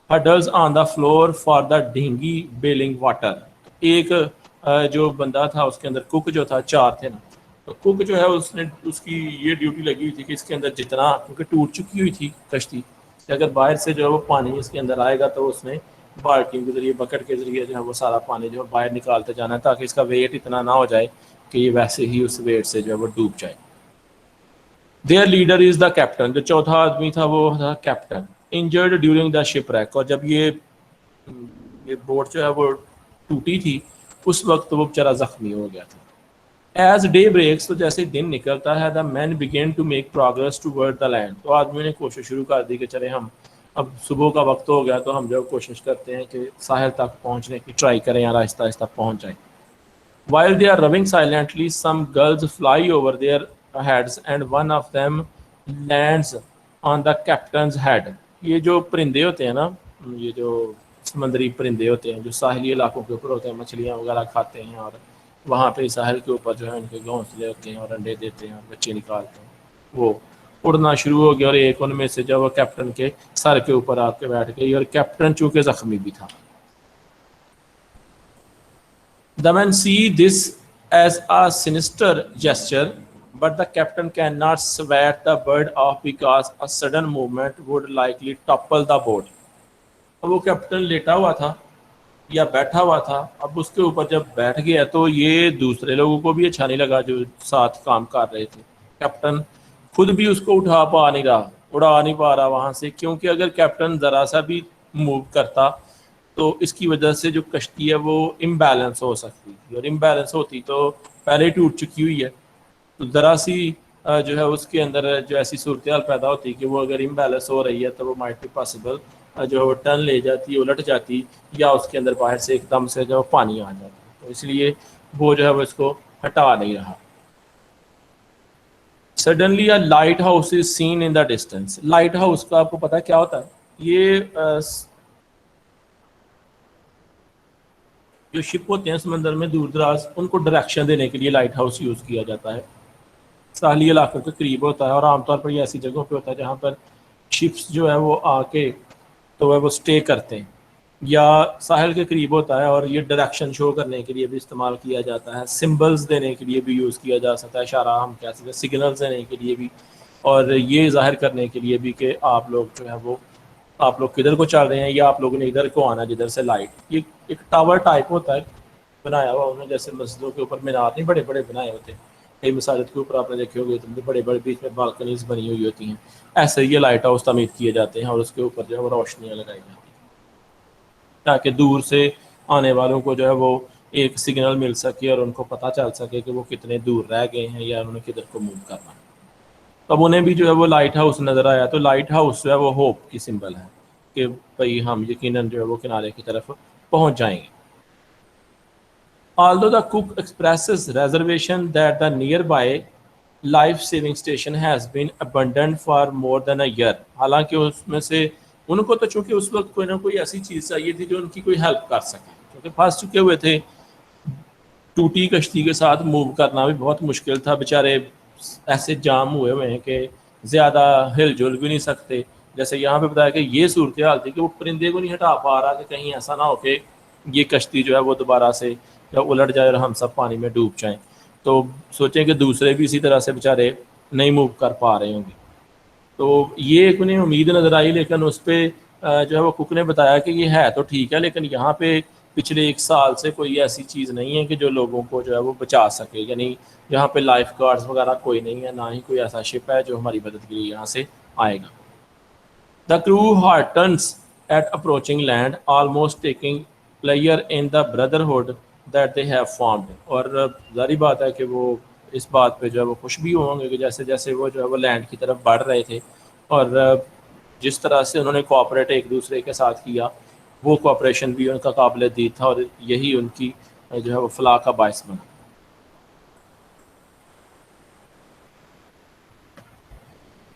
huddles on the floor for the dinghy bailing water. ایک جو بندہ تھا اس کے اندر, کوک جو تھا, 4 تھے نا, تو کوک جو ہے اس نے, اس کی یہ ڈیوٹی لگی ہوئی تھی کہ اس کے اندر جتنا, کیونکہ ٹوٹ چکی ہوئی تھی کشتی, کہ اگر باہر سے جو ہے وہ پانی اس کے اندر آئے گا تو اس نے بالٹی کے ذریعے, بکٹ کے ذریعے جو ہے وہ سارا پانی جو ہے باہر نکالتے جانا ہے, تاکہ اس کا ویٹ اتنا نہ ہو جائے کہ یہ ویسے ہی اس ویٹ سے جو ہے وہ ڈوب جائے. Their leader is the captain, جو چوتھا آدمی تھا وہ تھا captain. Injured during the shipwreck, اور جب یہ بوٹ جو ہے وہ ٹوٹی تھی اس وقت وہ بیچارہ زخمی ہو گیا تھا. ایز ڈے بریکس, تو جیسے دن نکلتا ہے, the man begin to make progress toward the land. تو آدمی نے کوشش شروع کر دی کہ چلے ہم اب صبح کا وقت ہو گیا تو ہم جو کوشش کرتے ہیں کہ ساحل تک پہنچنے کی ٹرائی کریں یا آہستہ آہستہ پہنچ جائیں. While they are rowing silently, some gulls fly over their heads and one of them lands on the captain's head. یہ جو پرندے ہوتے ہیں نا, یہ جو سمندری پرندے ہوتے ہیں جو ساحلی علاقوں کے اوپر ہوتے ہیں, مچھلیاں وغیرہ کھاتے ہیں, اور وہاں پہ ساحل کے اوپر جو ہے ان کے گھونسلے ہوتے ہیں اور انڈے دیتے ہیں اور بچے نکالتے ہیں, وہ اڑنا شروع ہو گیا, اور ایک ان میں سے جو وہ کیپٹن کے سر کے اوپر آ کے بیٹھ گئی, اور کیپٹن چونکہ زخمی بھی تھا. The men see this as a sinister gesture, but the captain cannot sweat the bird off because a sudden movement would likely topple the boat. اب وہ کیپٹن لیٹا ہوا تھا یا بیٹھا ہوا تھا, اب اس کے اوپر جب بیٹھ گیا تو یہ دوسرے لوگوں کو بھی اچھا نہیں لگا جو ساتھ کام کر رہے تھے. کیپٹن خود بھی اس کو اٹھا پا نہیں رہا, اڑا نہیں پا رہا وہاں سے, کیونکہ اگر کیپٹن ذرا سا بھی موو کرتا تو اس کی وجہ سے جو کشتی ہے وہ امبیلنس ہو سکتی تھی, اور امبیلنس ہوتی تو پہلے ہی ٹوٹ چکی ہوئی ہے, تو ذرا سی جو ہے اس کے اندر جو ایسی صورتحال پیدا ہوتی کہ وہ اگر امبیلنس ہو رہی ہے تو وہ مائٹ بی پاسبل جو ہے وہ ٹرن لے جاتی, الٹ جاتی, یا اس کے اندر باہر سے ایک دم سے جو پانی آ جاتا. تو اس لیے وہ جو ہے وہ اس کو ہٹا نہیں رہا. Suddenly a lighthouse is seen in the distance. Lighthouse کا آپ کو پتا کیا ہوتا ہے؟ یہ جو شپ ہوتے ہیں سمندر میں دور دراز, ان کو ڈائریکشن دینے کے لیے لائٹ ہاؤس یوز کیا جاتا ہے. ساحلی علاقوں کے قریب ہوتا ہے, اور عام طور پر یہ ایسی جگہوں پہ ہوتا ہے جہاں پر شپس جو ہے وہ آ کے تو وہ اسٹے کرتے ہیں, یا ساحل کے قریب ہوتا ہے, اور یہ ڈائریکشن شو کرنے کے لیے بھی استعمال کیا جاتا ہے. سمبلز دینے کے لیے بھی یوز کیا جا سکتا ہے, اشارہ ہم کہہ سکتے ہیں, سگنلز دینے کے لیے بھی, اور یہ ظاہر کرنے کے لیے بھی کہ آپ لوگ جو ہے وہ آپ لوگ کدھر کو چل رہے ہیں, یا آپ لوگوں نے ادھر کو آنا جدھر سے لائٹ. یہ ایک ٹاور ٹائپ ہوتا ہے بنایا ہوا انہوں نے, جیسے مسجدوں کے اوپر مینار نہیں بڑے بڑے بنائے ہوتے ہیں, کئی مساجد کے اوپر آپ نے دیکھے ہوگے تو بڑے بڑے بیچ میں بالکنیز بنی ہوئی ہوتی ہیں. ایسے یہ لائٹ ہاؤس تعمیر کیے جاتے ہیں, اور اس کے اوپر جو ہے وہ روشنیاں لگائی جاتی ہیں تاکہ دور سے آنے والوں کو جو ہے وہ ایک سگنل مل سکے اور ان کو پتہ چل سکے کہ وہ کتنے دور رہ گئے ہیں یا انہوں نے کدھر کو موو کرنا. اب انہیں بھی جو ہے وہ لائٹ ہاؤس نظر آیا, تو لائٹ ہاؤس جو ہے وہ ہوپ کی سمبل ہے کہ بھئی ہم یقیناً جو ہے وہ کنارے کی طرف پہنچ جائیں گے. Although the cook expresses reservation that the nearby life-saving station has been abandoned for more than a year. حالانکہ اس میں سے ان کو تو چونکہ اس وقت کوئی نہ کوئی ایسی چیز چاہیے تھی جو ان کی کوئی ہیلپ کر سکے, کیونکہ پھنس چکے ہوئے تھے, ٹوٹی کشتی کے ساتھ موو کرنا بھی بہت مشکل تھا, بیچارے ایسے جام ہوئے ہیں کہ زیادہ ہل جل بھی نہیں سکتے. جیسے یہاں پہ بتایا کہ یہ صورتحال تھی کہ وہ پرندے کو نہیں ہٹا پا رہا کہ کہیں ایسا نہ ہو کہ یہ کشتی جو ہے وہ دوبارہ سے الٹ جائے اور ہم سب پانی میں ڈوب جائیں. تو سوچیں کہ دوسرے بھی اسی طرح سے بیچارے نہیں موو کر پا رہے ہوں گے. تو یہ ایک انہیں امید نظر آئی, لیکن اس پہ جو ہے وہ کوک نے بتایا کہ یہ ہے تو ٹھیک ہے, لیکن یہاں پہ پچھلے 1 سال سے کوئی ایسی چیز نہیں ہے کہ جو لوگوں کو جو ہے وہ بچا سکے, یعنی یہاں پہ لائف گارڈز وغیرہ کوئی نہیں ہے, نہ ہی کوئی ایسا شپ ہے جو ہماری مدد کے لیے یہاں سے آئے گا. The crew heartens at approaching land, almost taking pleasure in the brotherhood that they have formed. اور ظاہری بات ہے کہ وہ اس بات پہ جو ہے وہ خوش بھی ہوں گے کہ جیسے جیسے وہ جو ہے وہ لینڈ کی طرف بڑھ رہے تھے اور جس طرح سے انہوں نے کوآپریٹ ایک دوسرے کے ساتھ کیا وہ کوآپریشن بھی ان کا قابل دید تھا اور یہی ان کی جو ہے وہ فلاح کا باعث بنا.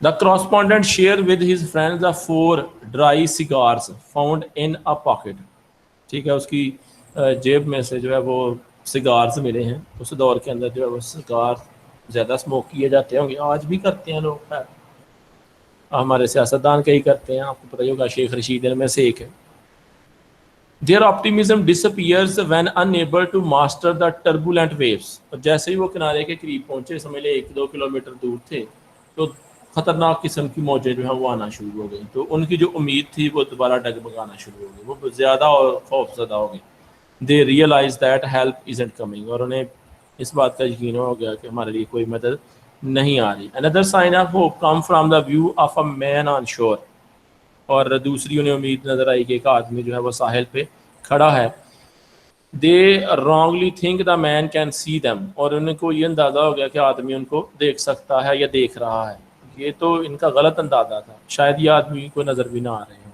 The correspondent shared with his friends the 4 dry cigars found in a pocket. ٹھیک ہے, اس کی جیب میں سے جو ہے وہ سگارز ملے ہیں. اس دور کے اندر جو ہے وہ سگار زیادہ اسموک کیے جاتے ہوں گے, آج بھی کرتے ہیں لوگ, ہمارے سیاستدان کئی کرتے ہیں, آپ کو پتہ ہی ہوگا شیخ رشید ان میں سے ایک ہے. Their optimism disappears when unable to master the turbulent waves. اور جیسے ہی وہ کنارے کے قریب پہنچے, سمجھ لے 1-2 کلومیٹر دور تھے, تو خطرناک قسم کی موجیں جو ہیں وہ آنا شروع ہو گئی. تو ان کی جو امید تھی وہ دوبارہ ڈگمگانا شروع ہو گئی, وہ زیادہ اور خوف زدہ ہو گئی. They realize that help isn't coming. اور انہیں اس بات کا یقین ہو گیا کہ ہمارے لیے کوئی مدد نہیں آ رہی. Another sign of hope come from the view of a man on shore. اور دوسری انہیں امید نظر آئی کہ ایک آدمی جو ہے وہ ساحل پہ کھڑا ہے. They wrongly think the man can see them. اور ان کو یہ اندازہ ہو گیا کہ آدمی ان کو دیکھ سکتا ہے یا دیکھ رہا ہے. یہ تو ان کا غلط اندازہ تھا, شاید یہ آدمی کو نظر بھی نہ آ رہے ہوں.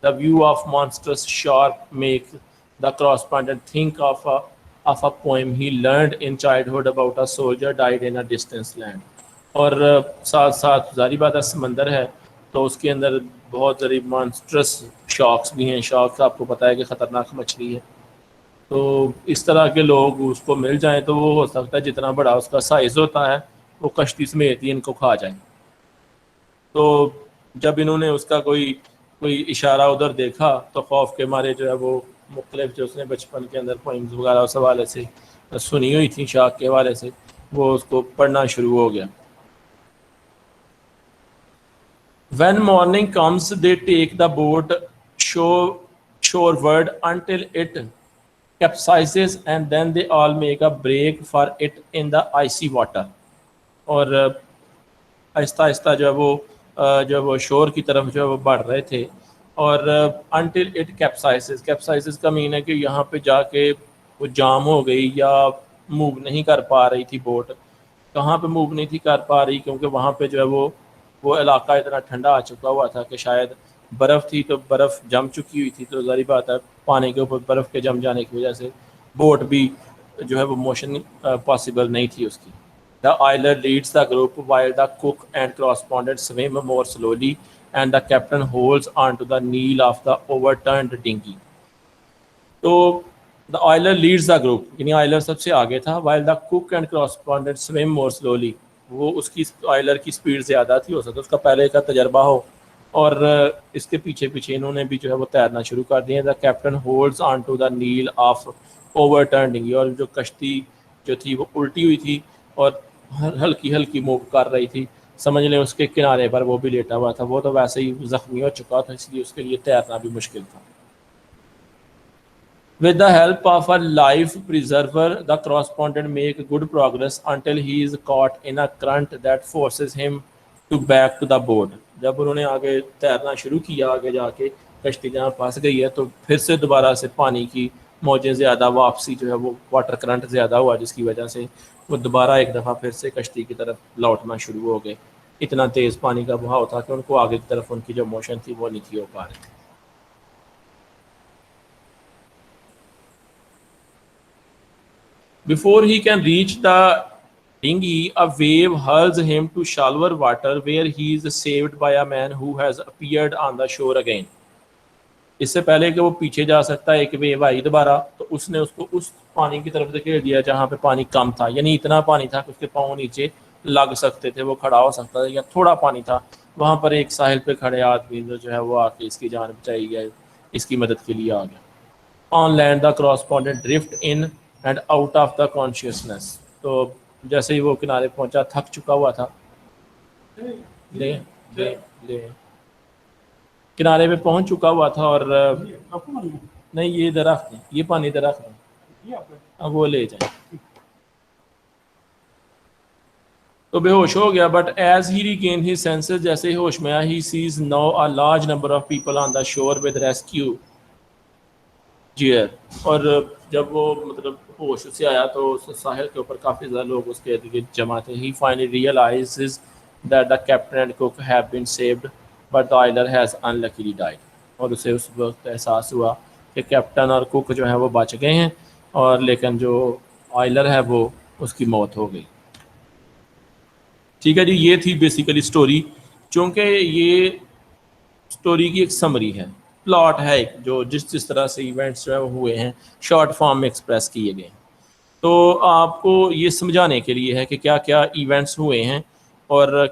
The view of monstrous shark make the correspondent think of a poem he learned in childhood about a soldier died in a distant land. اور ساتھ ساتھ ظاہری بات ہے سمندر ہے تو اس کے اندر بہت ساری مانسٹرس شارکس بھی ہیں. شارکس آپ کو پتہ ہے کہ خطرناک مچھلی ہے, تو اس طرح کے لوگ اس کو مل جائیں تو وہ ہو سکتا ہے جتنا بڑا اس کا سائز ہوتا ہے وہ کشتی سمیت ہی ان کو کھا جائیں. تو جب انہوں نے اس کا کوئی اشارہ ادھر دیکھا تو خوف کے مارے جو ہے وہ مختلف جو اس نے بچپن کے اندر پوئمز وغیرہ اس حوالے سے سنی ہوئی تھیں شاک کے حوالے سے, وہ اس کو پڑھنا شروع ہو گیا. When morning comes, they take the boat shoreward until it capsizes and then they all make a break for it in the icy water. اور آہستہ آہستہ جو وہ شور کی طرف جو ہے وہ بڑھ رہے تھے اور until it capsizes کا مین ہے کہ یہاں پہ جا کے وہ جام ہو گئی یا موو نہیں کر پا رہی تھی بوٹ. کہاں پہ موو نہیں تھی کر پا رہی, کیونکہ وہاں پہ جو ہے وہ علاقہ اتنا ٹھنڈا آ چکا ہوا تھا کہ شاید برف تھی تو برف جم چکی ہوئی تھی, تو ظاہری بات ہے پانی کے اوپر برف کے جم جانے کی وجہ سے بوٹ بھی جو ہے وہ موشن پاسبل نہیں تھی اس کی. The oiler leads the group while the cook and correspondent swim more slowly and the captain holds onto the keel of the overturned dinghy. تو the oiler leads the group, یعنی آئلر سب سے آگے تھا, while the cook and correspondent swim more slowly. وہ اس کی آئلر کی speed زیادہ تھی, ہو سکتا اس کا پہلے کا تجربہ ہو, اور اس کے پیچھے پیچھے انہوں نے بھی جو ہے وہ تیرنا شروع کر دیا. The captain holds onto the keel of overturned dinghy. اور جو کشتی جو تھی وہ الٹی ہوئی تھی اور ہلکی ہلکی موو کر رہی تھی, سمجھ لیں اس کے کنارے پر وہ بھی لیٹا ہوا تھا. وہ تو ویسے ہی زخمی ہو چکا تھا, اس لیے اس کے لیے تیرنا بھی مشکل تھا. With the help of a life preserver, the correspondent make good progress until he is caught in a current that forces him to back to the boat. جب انہوں نے آگے تیرنا شروع کیا, آگے جا کے کشتی جہاں پھنس گئی ہے تو پھر سے دوبارہ سے پانی کی موجیں زیادہ, واپسی جو ہے وہ واٹر کرنٹ زیادہ ہوا, جس کی وجہ سے وہ دوبارہ ایک دفعہ پھر سے کشتی کی طرف لوٹنا شروع ہو گئے. اتنا تیز پانی کا بہاؤ تھا کہ ان کو آگے کی طرف ان کی جو موشن تھی وہ نہیں تھی ہو پا رہی. Before he can reach the dinghy, a wave hurls him to shallower water where he is saved by a man who has appeared on the shore again. اس سے پہلے کہ وہ پیچھے جا سکتا ہے ایک ویو آئی دوبارہ, تو اس نے اس کو اس پانی کی طرف دھکیل دیا جہاں پہ پانی کم تھا, یعنی اتنا پانی تھا کہ اس کے پاؤں نیچے لگ سکتے تھے, وہ کھڑا ہو سکتا تھا, یا تھوڑا پانی تھا. وہاں پر ایک ساحل پہ کھڑے آدمی جو ہے وہ آ کے اس کی جان بچائی گیا, اس کی مدد کے لیے آ گیا. On land the correspondent drift in and out of the consciousness. تو جیسے ہی وہ کنارے پہنچا, تھک چکا ہوا تھا, کنارے پہ پہنچ چکا ہوا تھا, اور نہیں یہ درخت ہے, یہ پانی درخت ہے, اب وہ لے جائیں. تو بے ہوش ہو گیا. But as he regain his senses, جیسے ہی ہوش میں آیا, he sees now a large number of people on the shore with rescue gear. اور جب وہ مطلب ہوش اسے آیا تو اس ساحل کے اوپر کافی زیادہ لوگ اس کے ارد گرد جمع تھے. He finally realises that the captain and cook have been saved but the oiler has unluckily died. اور اسے اس وقت احساس ہوا کہ کیپٹن اور کوک جو ہے وہ بچ گئے ہیں اور لیکن جو آئلر ہے وہ اس کی موت ہو گئی. ٹھیک ہے جی, یہ تھی بیسیکلی سٹوری. چونکہ یہ سٹوری کی ایک سمری ہے, پلاٹ ہے ایک, جو جس طرح سے ایونٹس جو ہے وہ ہوئے ہیں شارٹ فارم میں ایکسپریس کیے گئے ہیں. تو آپ کو یہ سمجھانے کے لیے ہے کہ کیا کیا ایونٹس ہوئے ہیں اور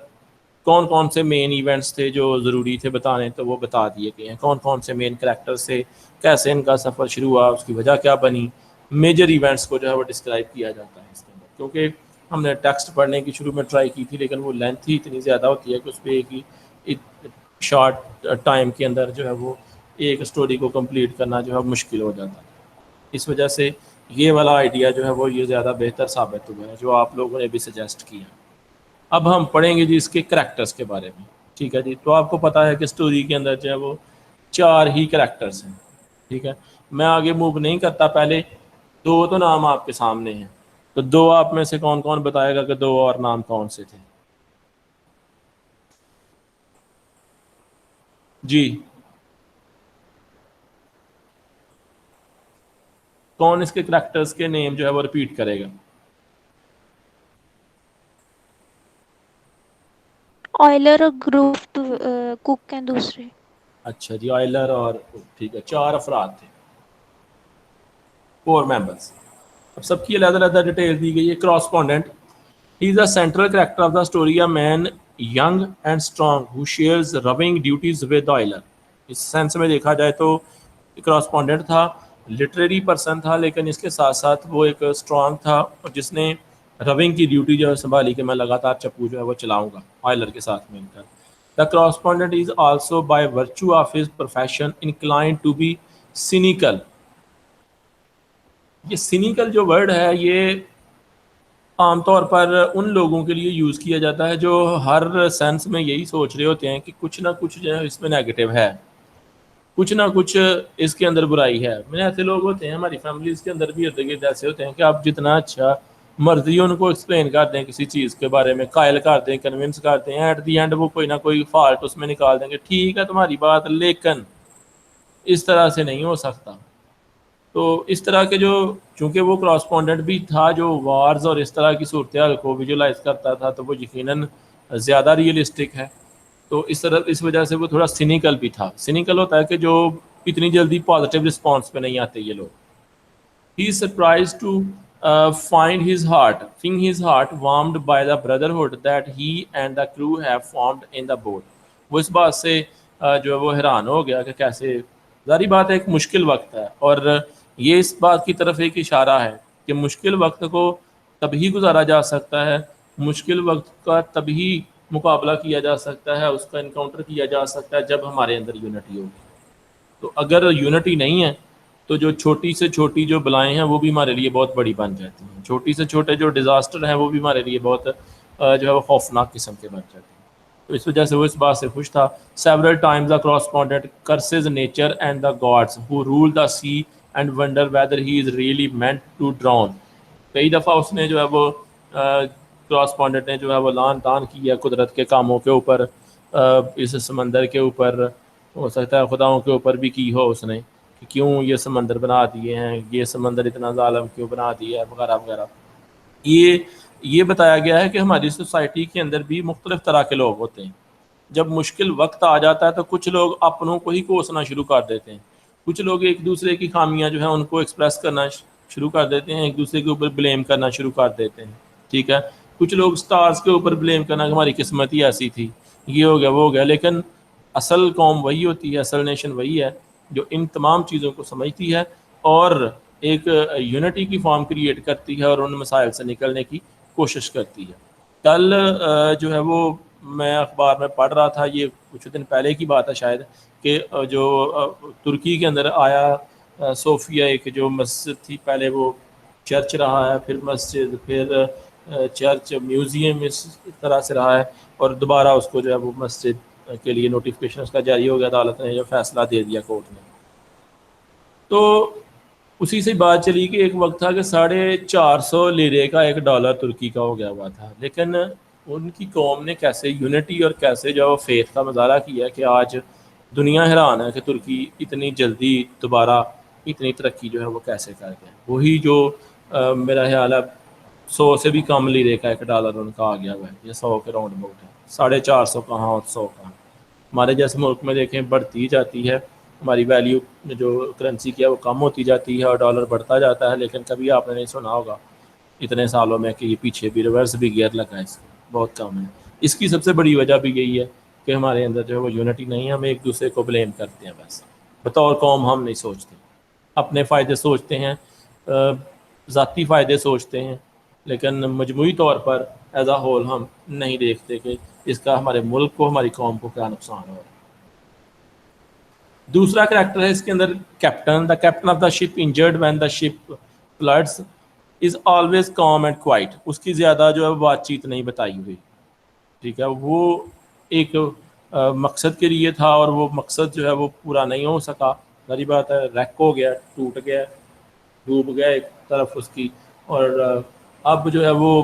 کون کون سے مین ایونٹس تھے جو ضروری تھے بتانے, تو وہ بتا دیے گئے ہیں. کون کون سے مین کریکٹرز تھے, کیسے ان کا سفر شروع ہوا, اس کی وجہ کیا بنی. میجر ایونٹس کو جو ہے وہ ڈسکرائب کیا جاتا ہے اس کے اندر. کیونکہ ہم نے ٹیکسٹ پڑھنے کی شروع میں ٹرائی کی تھی لیکن وہ لینتھ ہی اتنی زیادہ ہوتی ہے کہ اس پہ ایک ہی شارٹ ٹائم کے اندر جو ہے وہ ایک سٹوری کو کمپلیٹ کرنا جو ہے مشکل ہو جاتا ہے. اس وجہ سے یہ والا آئیڈیا جو ہے وہ یہ زیادہ بہتر ثابت ہوا ہے جو آپ لوگوں نے بھی سجیسٹ کیا. اب ہم پڑھیں گے جی اس کے کریکٹرز کے بارے میں. ٹھیک ہے جی, تو آپ کو پتہ ہے کہ سٹوری کے اندر جو ہے وہ 4 ہی کریکٹرز ہیں. ٹھیک ہے, میں آگے موو نہیں کرتا, پہلے 2 تو نام آپ کے سامنے ہیں, تو 2 آپ میں سے کون کون بتائے گا کہ 2 اور نام کون سے تھے. جی کون اس کے کریکٹرز کے نیم جو ہے وہ ریپیٹ کرے گا. آئلر اور گروپ کوک ہیں دوسرے. اچھا جی, آئلر اور ٹھیک ہے, 4 افراد تھے, 4 ممبرس. اب سب کی علیحدہ علیحدہ ڈیٹیل دی گئی ہے. Correspondent, he is a central character of the story, a man young and strong who shares rowing duties with oiler. اس سینس میں دیکھا جائے تو کراسپونڈنٹ تھا, لٹریری پرسن تھا, لیکن اس کے ساتھ ساتھ وہ ایک اسٹرانگ تھا اور جس نے روونگ کی ڈیوٹی جو ہے سنبھالی کہ میں لگاتار چپو جو ہے وہ چلاؤں گا آئلر کے ساتھ مل کر. The correspondent is also by virtue of his profession inclined to be cynical. یہ سینیکل جو ورڈ ہے یہ عام طور پر ان لوگوں کے لیے یوز کیا جاتا ہے جو ہر سینس میں یہی سوچ رہے ہوتے ہیں کہ کچھ نہ کچھ جو ہے اس میں نیگیٹو ہے, کچھ نہ کچھ اس کے اندر برائی ہے. میں ایسے لوگ ہوتے ہیں ہماری فیملیز کے اندر بھی ارد گرد ایسے ہوتے ہیں کہ آپ جتنا اچھا مرضی ان کو ایکسپلین کر دیں کسی چیز کے بارے میں, قائل کر دیں, کنونس کر دیں, ایٹ دی اینڈ وہ کوئی نہ کوئی فالٹ اس میں نکال دیں گے. ٹھیک ہے تمہاری بات, لیکن اس طرح سے نہیں ہو سکتا. تو اس طرح کے جو, چونکہ وہ کراسپونڈنٹ بھی تھا جو وارز اور اس طرح کی صورتحال کو ویژولائز کرتا تھا, تو وہ یقیناً زیادہ ریئلسٹک ہے. تو اس وجہ سے وہ تھوڑا سینیکل بھی تھا. سینیکل ہوتا ہے کہ جو اتنی جلدی پازیٹیو رسپانس پہ نہیں آتے یہ لوگ. He is surprise to find his heart warmed by the brotherhood that he and the crew have formed in the boat. وہ اس بات سے جو ہے وہ حیران ہو گیا کہ کیسے, ظاہری بات ہے ایک مشکل وقت ہے, اور یہ اس بات کی طرف ایک اشارہ ہے کہ مشکل وقت کو تبھی گزارا جا سکتا ہے, مشکل وقت کا تبھی مقابلہ کیا جا سکتا ہے, اس کا انکاؤنٹر کیا جا سکتا ہے جب ہمارے اندر یونٹی ہوگی. تو اگر یونٹی نہیں ہے تو جو چھوٹی سے چھوٹی جو بلائیں ہیں وہ بھی ہمارے لیے بہت بڑی بن جاتی ہیں, چھوٹی سے چھوٹے جو ڈیزاسٹر ہیں وہ بھی ہمارے لیے بہت جو ہے وہ خوفناک قسم کے بن جاتے ہیں. تو اس وجہ سے وہ اس بات سے خوش تھا. several times the correspondent curses nature and the gods who rule the sea and wonder whether he is really meant to drown. کئی دفعہ اس نے جو ہے وہ کراسپونڈنٹ نے جو ہے وہ لان تان کیا قدرت کے کاموں کے اوپر, اس سمندر کے اوپر, ہو سکتا ہے خداؤں کے اوپر بھی کی ہو اس نے, کہ کیوں یہ سمندر بنا دیے ہیں, یہ سمندر اتنا ظالم کیوں بنا دیا ہے, وغیرہ وغیرہ. یہ بتایا گیا ہے کہ ہماری سوسائٹی کے اندر بھی مختلف طرح کے لوگ ہوتے ہیں. جب مشکل وقت آ جاتا ہے تو کچھ لوگ اپنوں کو ہی کوسنا شروع کر دیتے ہیں, کچھ لوگ ایک دوسرے کی خامیاں جو ہیں ان کو ایکسپریس کرنا شروع کر دیتے ہیں, ایک دوسرے کے اوپر بلیم کرنا شروع کر دیتے ہیں. ٹھیک ہے, کچھ لوگ سٹارز کے اوپر بلیم کرنا کہ ہماری قسمت ہی ایسی تھی, یہ ہو گیا وہ ہو گیا. لیکن اصل قوم وہی ہوتی ہے, اصل نیشن وہی ہے جو ان تمام چیزوں کو سمجھتی ہے اور ایک یونٹی کی فارم کریٹ کرتی ہے اور ان مسائل سے نکلنے کی کوشش کرتی ہے. کل جو ہے وہ میں اخبار میں پڑھ رہا تھا, یہ کچھ دن پہلے کی بات ہے شاید, کہ جو ترکی کے اندر آیا صوفیہ ایک جو مسجد تھی, پہلے وہ چرچ رہا ہے, پھر مسجد, پھر چرچ, میوزیم, اس طرح سے رہا ہے, اور دوبارہ اس کو جو ہے وہ مسجد کے لیے نوٹیفیکیشن اس کا جاری ہو گیا, عدالت نے جو فیصلہ دے دیا کورٹ نے. تو اسی سے بات چلی کہ ایک وقت تھا کہ 450 لیرے کا $1 ترکی کا ہو گیا ہوا تھا، لیکن ان کی قوم نے کیسے یونٹی اور کیسے جو فیتھ کا مظاہرہ کیا کہ آج دنیا حیران ہے کہ ترکی اتنی جلدی دوبارہ اتنی ترقی جو ہے وہ کیسے کر گئے. وہی جو میرا خیال ہے 100 سے بھی کم لیرے کا $1 ان کا آ گیا ہوا ہے، یہ 100 کے راؤنڈ اباؤٹ ہے. 450 کہاں اور 100 کہاں. ہمارے جیسے ملک میں دیکھیں بڑھتی جاتی ہے ہماری ویلیو جو کرنسی کی ہے وہ کم ہوتی جاتی ہے اور ڈالر بڑھتا جاتا ہے، لیکن کبھی آپ نے نہیں سنا ہوگا اتنے سالوں میں کہ یہ پیچھے بھی ریورس بھی گیئر لگا ہے، اس کا بہت کم ہے. اس کی سب سے بڑی وجہ بھی یہی ہے کہ ہمارے اندر جو ہے وہ یونٹی نہیں ہے، ہم ایک دوسرے کو بلیم کرتے ہیں. بس بطور قوم ہم نہیں سوچتے، اپنے فائدے سوچتے ہیں، ذاتی فائدے سوچتے ہیں، لیکن مجموعی طور پر ایز اے ہول ہم نہیں دیکھتے کہ اس کا ہمارے ملک کو ہماری قوم کو کیا نقصان ہو رہا ہے. دوسرا کریکٹر ہے اس کے اندر captain. The captain of the ship injured when the ship floods is always calm and quiet. اس کی زیادہ جو ہے بات چیت نہیں بتائی ہوئی، ٹھیک ہے. وہ ایک مقصد کے لیے تھا اور وہ مقصد جو ہے وہ پورا نہیں ہو سکا. ساری بات ہے، ریک ہو گیا، ٹوٹ گیا، ڈوب گیا ایک طرف اس کی. اور اب جو ہے وہ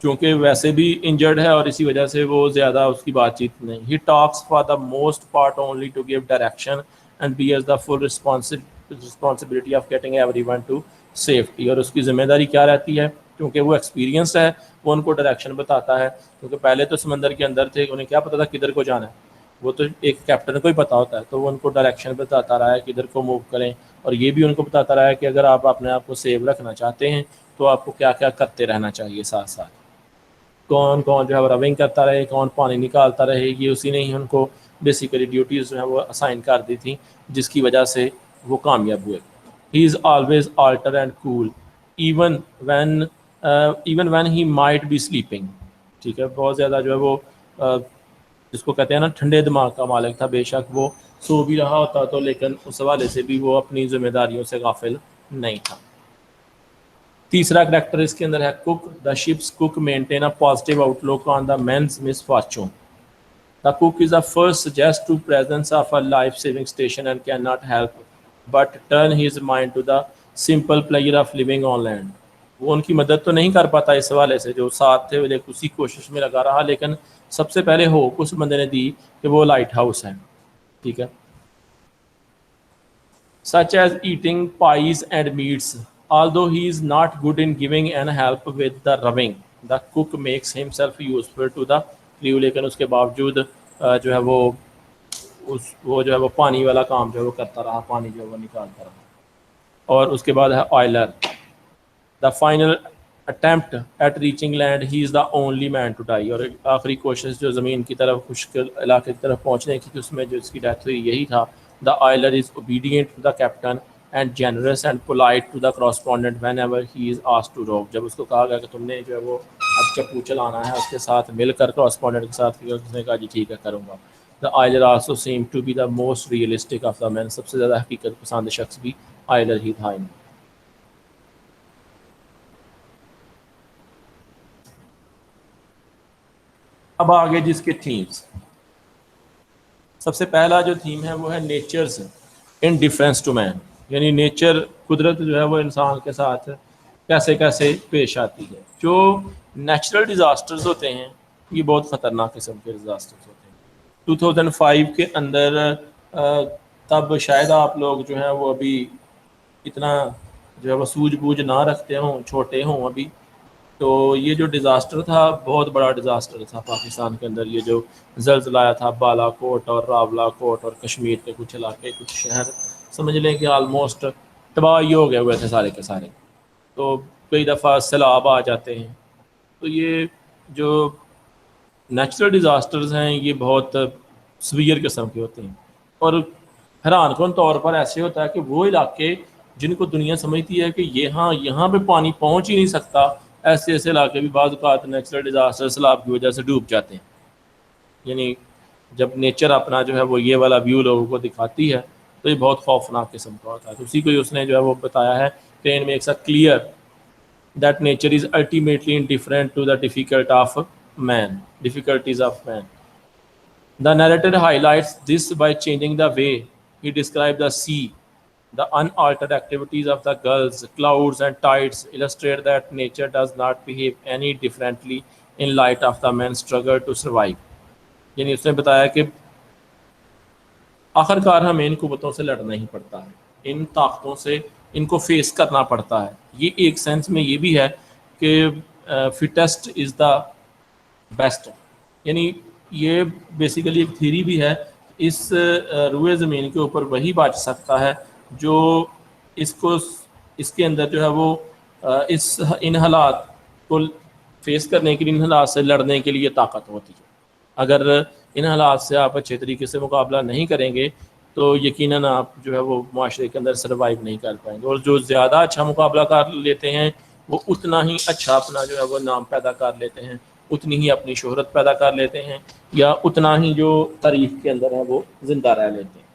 چونکہ ویسے بھی انجرڈ ہے اور اسی وجہ سے وہ زیادہ اس کی بات چیت نہیں. He talks for the most part only to give direction and bears the full responsibility of getting everyone to safety. اور اس کی ذمہ داری کیا رہتی ہے؟ کیونکہ وہ ایکسپیرینسڈ ہے، وہ ان کو ڈائریکشن بتاتا ہے. کیونکہ پہلے تو سمندر کے اندر تھے، انہیں کیا پتا تھا کدھر کو جانا ہے، وہ تو ایک کیپٹن کو ہی پتا ہوتا ہے. تو وہ ان کو ڈائریکشن بتاتا رہا ہے کدھر کو موو کریں، اور یہ بھی ان کو بتاتا رہا ہے کہ اگر آپ اپنے آپ کو سیو رکھنا چاہتے ہیں تو آپ کو کیا کیا کرتے رہنا چاہیے ساتھ ساتھ. کون کون جو ہے وہ روینگ کرتا رہے، کون پانی نکالتا رہے، یہ اسی نے ہی ان کو بیسیکلی ڈیوٹیز جو ہیں وہ اسائن کر دی تھیں، جس کی وجہ سے وہ کامیاب ہوئے. He is always alert and cool even when he might be sleeping. ٹھیک ہے، بہت زیادہ جو ہے وہ جس کو کہتے ہیں نا ٹھنڈے دماغ کا مالک تھا. بے شک وہ سو بھی رہا ہوتا تو لیکن اس حوالے سے بھی وہ اپنی ذمہ داریوں سے غافل نہیں تھا. تیسرا کریکٹر اس کے اندر ہے cook. The ship's cook maintain a positive outlook on the men's misfortune. The cook is the first suggest to presence of a life saving station and cannot help but turn his mind to the simple player of living on land. وہ ان کی مدد تو نہیں کر پاتا اس حوالے سے، جو ساتھ تھے وہ اسی کوشش میں لگا رہا، لیکن سب سے پہلے ہوپ اس بندے نے دی کہ وہ لائٹ ہاؤس ہے. ٹھیک ہے. such as eating pies and meats. Although he is not good in giving and help with the rowing, the cook makes himself useful to the crew. لیکن اس کے باوجود جو ہے وہ جو ہے وہ پانی والا کام جو ہے وہ کرتا رہا، پانی جو ہے وہ نکالتا رہا. اور اس کے بعد ہے آئلر. the final attempt at reaching land, he is the only man to die. اور آخری کوشش جو زمین کی طرف خشک علاقے کی طرف پہنچنے کی، اس میں جو اس کی ڈیتھ ہوئی یہی تھا. The oiler is obedient to the captain and generous and polite to the correspondent whenever he is asked to row. جب اس کو کہا گیا کہ تم نے جو ہے وہ اب چپو چلانا ہے، اس کے ساتھ مل کر correspondent کے ساتھ، اس نے کہا جی ٹھیک ہے کروں گا. The oiler also seemed to be the most realistic of the men. سب سے زیادہ حقیقت پسند شخص بھی آئلر ہی تھا. اب آگے جس کے تھیمز، سب سے پہلا جو تھیم ہے وہ ہے نیچرز ان ڈیفرنس ٹو مین. یعنی نیچر، قدرت جو ہے وہ انسان کے ساتھ کیسے کیسے پیش آتی ہے. جو نیچرل ڈیزاسٹرز ہوتے ہیں یہ بہت خطرناک قسم کے ڈیزاسٹرز ہوتے ہیں. 2005 کے اندر تب شاید آپ لوگ جو ہیں وہ ابھی اتنا جو ہے وہ سوجھ بوجھ نہ رکھتے ہوں، چھوٹے ہوں ابھی. تو یہ جو ڈیزاسٹر تھا بہت بڑا ڈیزاسٹر تھا پاکستان کے اندر. یہ جو زلزلہ آیا تھا بالا کوٹ اور راولا کوٹ اور کشمیر کے کچھ علاقے، کچھ شہر سمجھ لیں کہ آلموسٹ تباہ ہی ہو گئے ہوئے تھے سارے کے سارے. تو کئی دفعہ سیلاب آ جاتے ہیں. تو یہ جو نیچرل ڈیزاسٹرز ہیں یہ بہت سویئر قسم کے ہوتے ہیں، اور حیران کن طور پر ایسے ہوتا ہے کہ وہ علاقے جن کو دنیا سمجھتی ہے کہ یہاں پہ پانی پہنچ ہی نہیں سکتا، ایسے علاقے بھی بعض اوقات نیچرل ڈیزاسٹر سیلاب کی وجہ سے ڈوب جاتے ہیں. یعنی جب نیچر اپنا جو ہے وہ یہ والا ویو لوگوں کو دکھاتی ہے تو یہ بہت خوفناک قسم کا ہوتا ہے. تو اسی کو اس نے جو ہے وہ بتایا ہے کہ ان makes it clear that nature is ultimately indifferent to the difficulties of man. The narrator highlights this by changing the way he described the sea The unaltered activities of the gulls, clouds and tides illustrate that nature does not behave any differently in light of the man's struggle to survive. یعنی اس نے بتایا کہ آخرکار ہمیں ان قوتوں سے لڑنا ہی پڑتا ہے, ان طاقتوں سے ان کو فیس کرنا پڑتا ہے. یہ ایک سینس میں یہ بھی ہے کہ فٹیسٹ از دا بیسٹ, یعنی یہ بیسیکلی ایک تھیری بھی ہے. اس روئے زمین کے اوپر وہی بچ سکتا ہے جو اس کے اندر جو ہے وہ ان حالات کو فیس کرنے کے لیے, ان حالات سے لڑنے کے لیے طاقت ہوتی ہے. اگر ان حالات سے آپ اچھے طریقے سے مقابلہ نہیں کریں گے تو یقیناً آپ جو ہے وہ معاشرے کے اندر سروائیو نہیں کر پائیں گے. اور جو زیادہ اچھا مقابلہ کر لیتے ہیں وہ اتنا ہی اچھا اپنا جو ہے وہ نام پیدا کر لیتے ہیں, اتنی ہی اپنی شہرت پیدا کر لیتے ہیں, یا اتنا ہی جو تاریخ کے اندر ہے وہ زندہ رہ لیتے ہیں.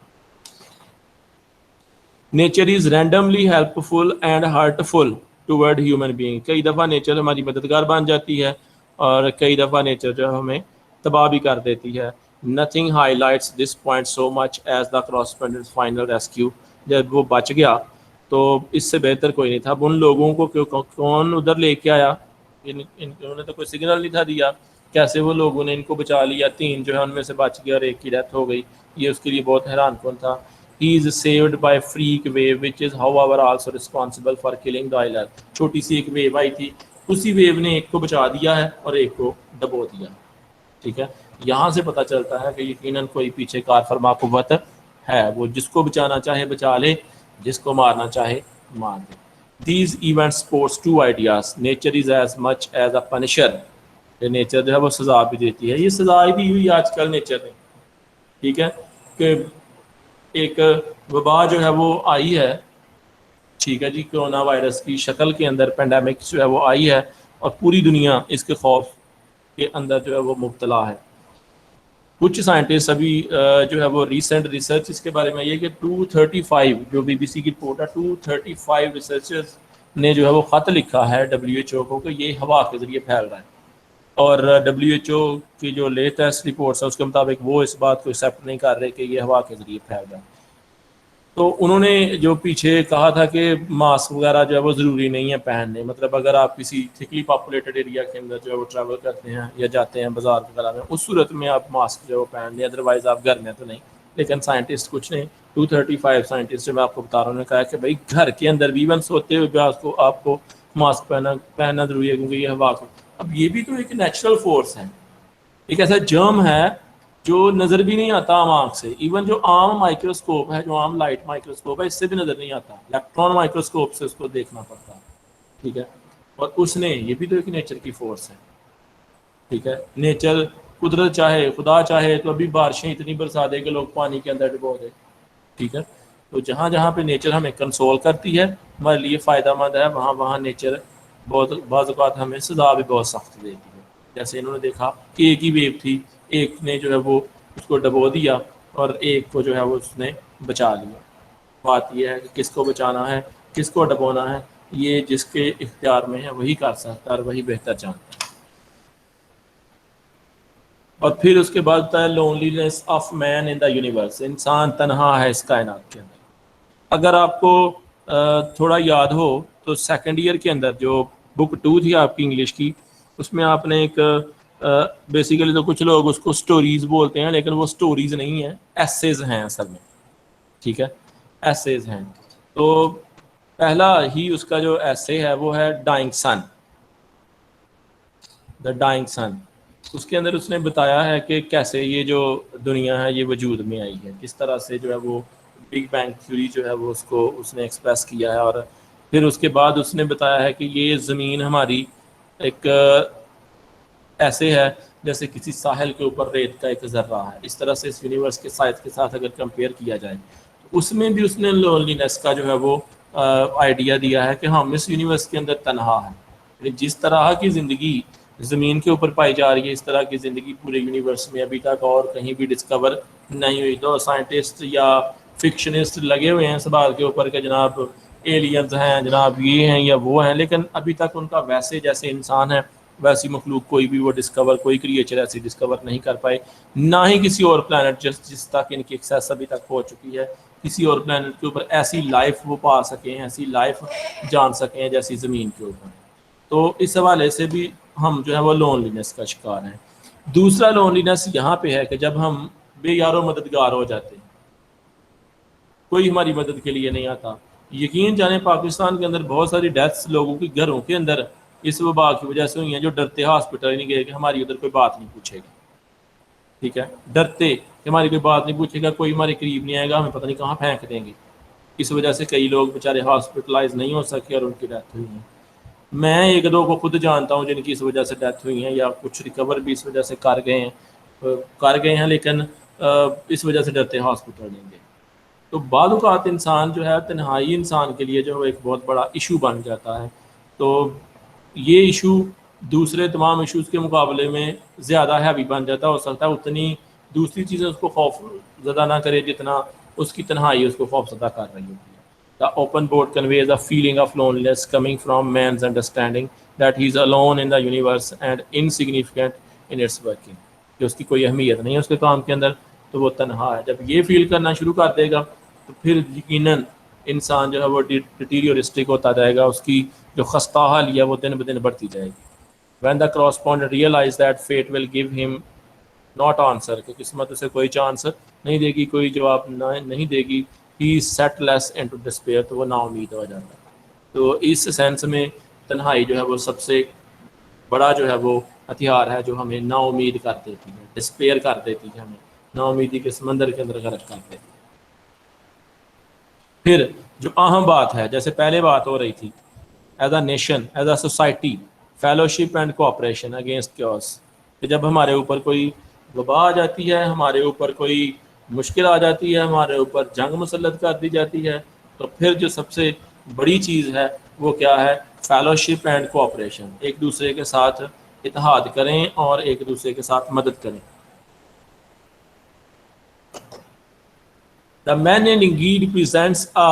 Nature is randomly helpful and hurtful toward human being. کئی دفعہ نیچر ہماری مددگار بن جاتی ہے اور کئی دفعہ نیچر جو ہے ہمیں تباہ بھی کر دیتی ہے. Nothing highlights this point so much as the correspondent final rescue. جب وہ بچ گیا تو اس سے بہتر کوئی نہیں تھا. اب ان لوگوں کو کون ادھر لے کے آیا, انہوں نے تو کوئی سگنل نہیں تھا دیا, کیسے وہ لوگوں نے ان کو بچا لیا. 3 جو ہے ان میں سے بچ گیا اور ایک کی ڈیتھ ہو گئی. یہ اس کے لیے بہت حیران کن تھا. He is saved by freak wave which is however also responsible for killing the island. چھوٹی سی ایک ویو آئی تھی, اسی ویو نے ایک کو بچا دیا ہے اور ایک کو دبو دیا. ٹھیک ہے, یہاں سے پتہ چلتا ہے کہ یقیناً کوئی پیچھے کار فرما قوت ہے, وہ جس کو بچانا چاہے بچا لے, جس کو مارنا چاہے مار دے. These events sports two ideas. Nature is as much as a punisher. Nature جو ہے وہ سزا بھی دیتی ہے. یہ سزا دی ہوئی آج کل نیچر نے. ٹھیک ہے, کہ ایک وبا جو ہے وہ آئی ہے, ٹھیک ہے جی, کرونا وائرس کی شکل کے اندر پینڈیمک جو ہے وہ آئی ہے اور پوری دنیا اس کے خوف کے اندر جو ہے وہ مبتلا ہے. کچھ سائنٹسٹ ابھی جو ہے وہ ریسنٹ ریسرچ اس کے بارے میں یہ کہ 235 جو بی بی سی کی رپورٹ ہے, 235 ریسرچرز نے جو ہے وہ خط لکھا ہے WHO کو کہ یہ ہوا کے ذریعے پھیل رہا ہے. اور WHO کی جو لیٹسٹ رپورٹس ہے اس کے مطابق وہ اس بات کو ایکسیپٹ نہیں کر رہے کہ یہ ہوا کے ذریعے پھیل رہا ہے. تو انہوں نے جو پیچھے کہا تھا کہ ماسک وغیرہ جو ہے وہ ضروری نہیں ہے پہننے, مطلب اگر آپ کسی تھکلی پاپولیٹڈ ایریا کے اندر جو ہے وہ ٹریول کرتے ہیں یا جاتے ہیں بازار وغیرہ میں, اس صورت میں آپ ماسک جو ہے وہ پہن لیں, ادروائز آپ گھر میں تو نہیں. لیکن سائنٹسٹ کچھ نہیں, 235 سائنٹسٹ جو میں آپ کو بتا رہا ہوں, نے کہا کہ بھائی گھر کے اندر بھی ایون سوتے ہوئے بھی آپ کو ماسک پہننا ضروری ہے کیونکہ یہ ہوا کو. اب یہ بھی تو ایک نیچرل فورس ہے, ایک ایسا جرم ہے جو نظر بھی نہیں آتا عام آنکھ سے. ایون جو عام مائکروسکوپ ہے, جو عام لائٹ مائکروسکوپ ہے, اس سے بھی نظر نہیں آتا. الیکٹران مائکروسکوپ سے اس کو دیکھنا پڑتا ہے. ٹھیک ہے, اور اس نے یہ بھی تو ایک نیچر کی فورس ہے. ٹھیک ہے, نیچر قدرت چاہے, خدا چاہے تو ابھی بارشیں اتنی برسا دے کہ لوگ پانی کے اندر ڈبو دے. ٹھیک ہے, تو جہاں جہاں پہ نیچر ہمیں کنسول کرتی ہے, ہمارے لیے فائدہ مند ہے, وہاں نیچر بہت بعض اوقات ہمیں سزا بھی بہت سخت دیتی ہے. جیسے انہوں نے دیکھا کہ ایک ہی ویو تھی, ایک نے جو ہے وہ اس کو ڈبو دیا اور ایک کو جو ہے وہ اس نے بچا لیا. بات یہ ہے کہ کس کو بچانا ہے, کس کو ڈبونا ہے, یہ جس کے اختیار میں ہے وہی کر سکتا ہے اور وہی بہتر جانتا ہے. اور پھر اس کے بعد ہوتا ہے loneliness of man in the universe. انسان تنہا ہے اس کائنات کے اندر. اگر آپ کو تھوڑا یاد ہو تو سیکنڈ ایئر کے اندر جو بک 2 تھی آپ کی انگلش کی, اس میں آپ نے ایک بیسیکلی تو کچھ لوگ اس کو سٹوریز بولتے ہیں, لیکن وہ سٹوریز نہیں ہیں, ایسیز ہیں اصل میں. ٹھیک ہے, ایسیز ہیں. تو پہلا ہی اس کا جو ایسے ہے وہ ہے ڈائنگ سن, دا ڈائنگ سن. اس کے اندر اس نے بتایا ہے کہ کیسے یہ جو دنیا ہے یہ وجود میں آئی ہے, کس طرح سے جو ہے وہ بگ بینگ تھیوری جو ہے وہ اس نے ایکسپریس کیا ہے. اور پھر اس کے بعد اس نے بتایا ہے کہ یہ زمین ہماری ایک ایسے ہے جیسے کسی ساحل کے اوپر ریت کا ایک ذرہ ہے. اس طرح سے اس یونیورس کے سائز کے ساتھ اگر کمپیئر کیا جائے تو اس میں بھی اس نے لونلینس کا جو ہے وہ آئیڈیا دیا ہے کہ ہم اس یونیورس کے اندر تنہا ہیں. جس طرح کی زندگی زمین کے اوپر پائی جا رہی ہے, اس طرح کی زندگی پورے یونیورس میں ابھی تک اور کہیں بھی ڈسکور نہیں ہوئی. تو سائنٹسٹ یا فکشنسٹ لگے ہوئے ہیں اس بات کے اوپر کہ جناب ایلینز ہیں, جناب یہ ہیں یا وہ ہیں, لیکن ابھی تک ان کا ویسے جیسے انسان ہے ویسی مخلوق کوئی بھی وہ ڈسکور، کوئی کریچر ایسی ڈسکور نہیں کر پائے، نہ ہی کسی اور پلانٹ جس تک ان کی ایکسیس ابھی تک ہو چکی ہے، کسی اور پلانٹ کے اوپر ایسی لائف وہ پا سکیں، ایسی لائف جان سکیں جیسی زمین کے اوپر۔ تو اس حوالے سے بھی ہم جو ہے وہ لونلینس کا شکار ہیں۔ دوسرا لونلینس یہاں پہ ہے کہ جب ہم بے یار و مددگار ہو جاتے ہیں، کوئی ہماری مدد کے لیے نہیں آتا۔ یقین جانیں پاکستان کے اندر بہت ساری ڈیتھس لوگوں کی گھروں کے اندر اس وبا کی وجہ سے ہوئی ہیں، جو ڈرتے ہاسپٹل نہیں گئے کہ ہماری ادھر کوئی بات نہیں پوچھے گا، ٹھیک ہے، ڈرتے کہ ہماری کوئی بات نہیں پوچھے گا، کوئی ہمارے قریب نہیں آئے گا، ہمیں پتہ نہیں کہاں پھینک دیں گے۔ اس وجہ سے کئی لوگ بیچارے ہاسپٹلائز نہیں ہو سکے اور ان کی ڈیتھ ہوئی ہیں۔ میں ایک دو کو خود جانتا ہوں جن کی اس وجہ سے ڈیتھ ہوئی ہیں، یا کچھ ریکور بھی اس وجہ سے کر گئے ہیں لیکن اس وجہ سے ڈرتے ہاسپٹل نہیں گئے۔ تو بعض اوقات انسان جو ہے تنہائی انسان کے لیے جو ایک بہت بڑا ایشو بن جاتا ہے، تو یہ ایشو دوسرے تمام ایشوز کے مقابلے میں زیادہ ہیوی بن جاتا ہے، ہو سکتا ہے اتنی دوسری چیزیں اس کو خوف زدہ نہ کرے جتنا اس کی تنہائی اس کو خوف زدہ کر رہی ہوتی ہے۔ The open board conveys a feeling of loneliness coming from man's understanding that he is alone in the universe and insignificant in its working۔ کہ اس کی کوئی اہمیت نہیں ہے اس کے کام کے اندر، تو وہ تنہا ہے۔ جب یہ فیل کرنا شروع کر دے گا تو پھر یقیناً انسان جو ہے وہ ڈیٹیریورسٹک ہوتا جائے گا، اس کی جو خستہ حالی ہے وہ دن بدن بڑھتی جائے گی۔ When the correspondent realized that fate will give him not answer، کہ قسمت اسے کوئی چانس نہیں دے گی، کوئی جواب نہیں دے گی، he set less into despair، تو وہ نا امید ہو جاتا ہے۔ تو اس سینس میں تنہائی جو ہے وہ سب سے بڑا جو ہے وہ ہتھیار ہے جو ہمیں نا امید کر دیتی ہے، ڈسپیئر کر دیتی ہے، ہمیں نا امیدی کے سمندر کے اندر غرق کر دیتی ہے۔ پھر جو اہم بات ہے، جیسے پہلے بات ہو رہی تھی، as a nation, as a society, fellowship and cooperation against chaos, کہ جب ہمارے اوپر کوئی وبا آ جاتی ہے، ہمارے اوپر کوئی مشکل آ جاتی ہے، ہمارے اوپر جنگ مسلط کر دی جاتی ہے، تو پھر جو سب سے بڑی چیز ہے وہ کیا ہے؟ فیلوشپ اینڈ کوآپریشن، ایک دوسرے کے ساتھ اتحاد کریں اور ایک دوسرے کے ساتھ مدد کریں۔ The man in Indeed presents a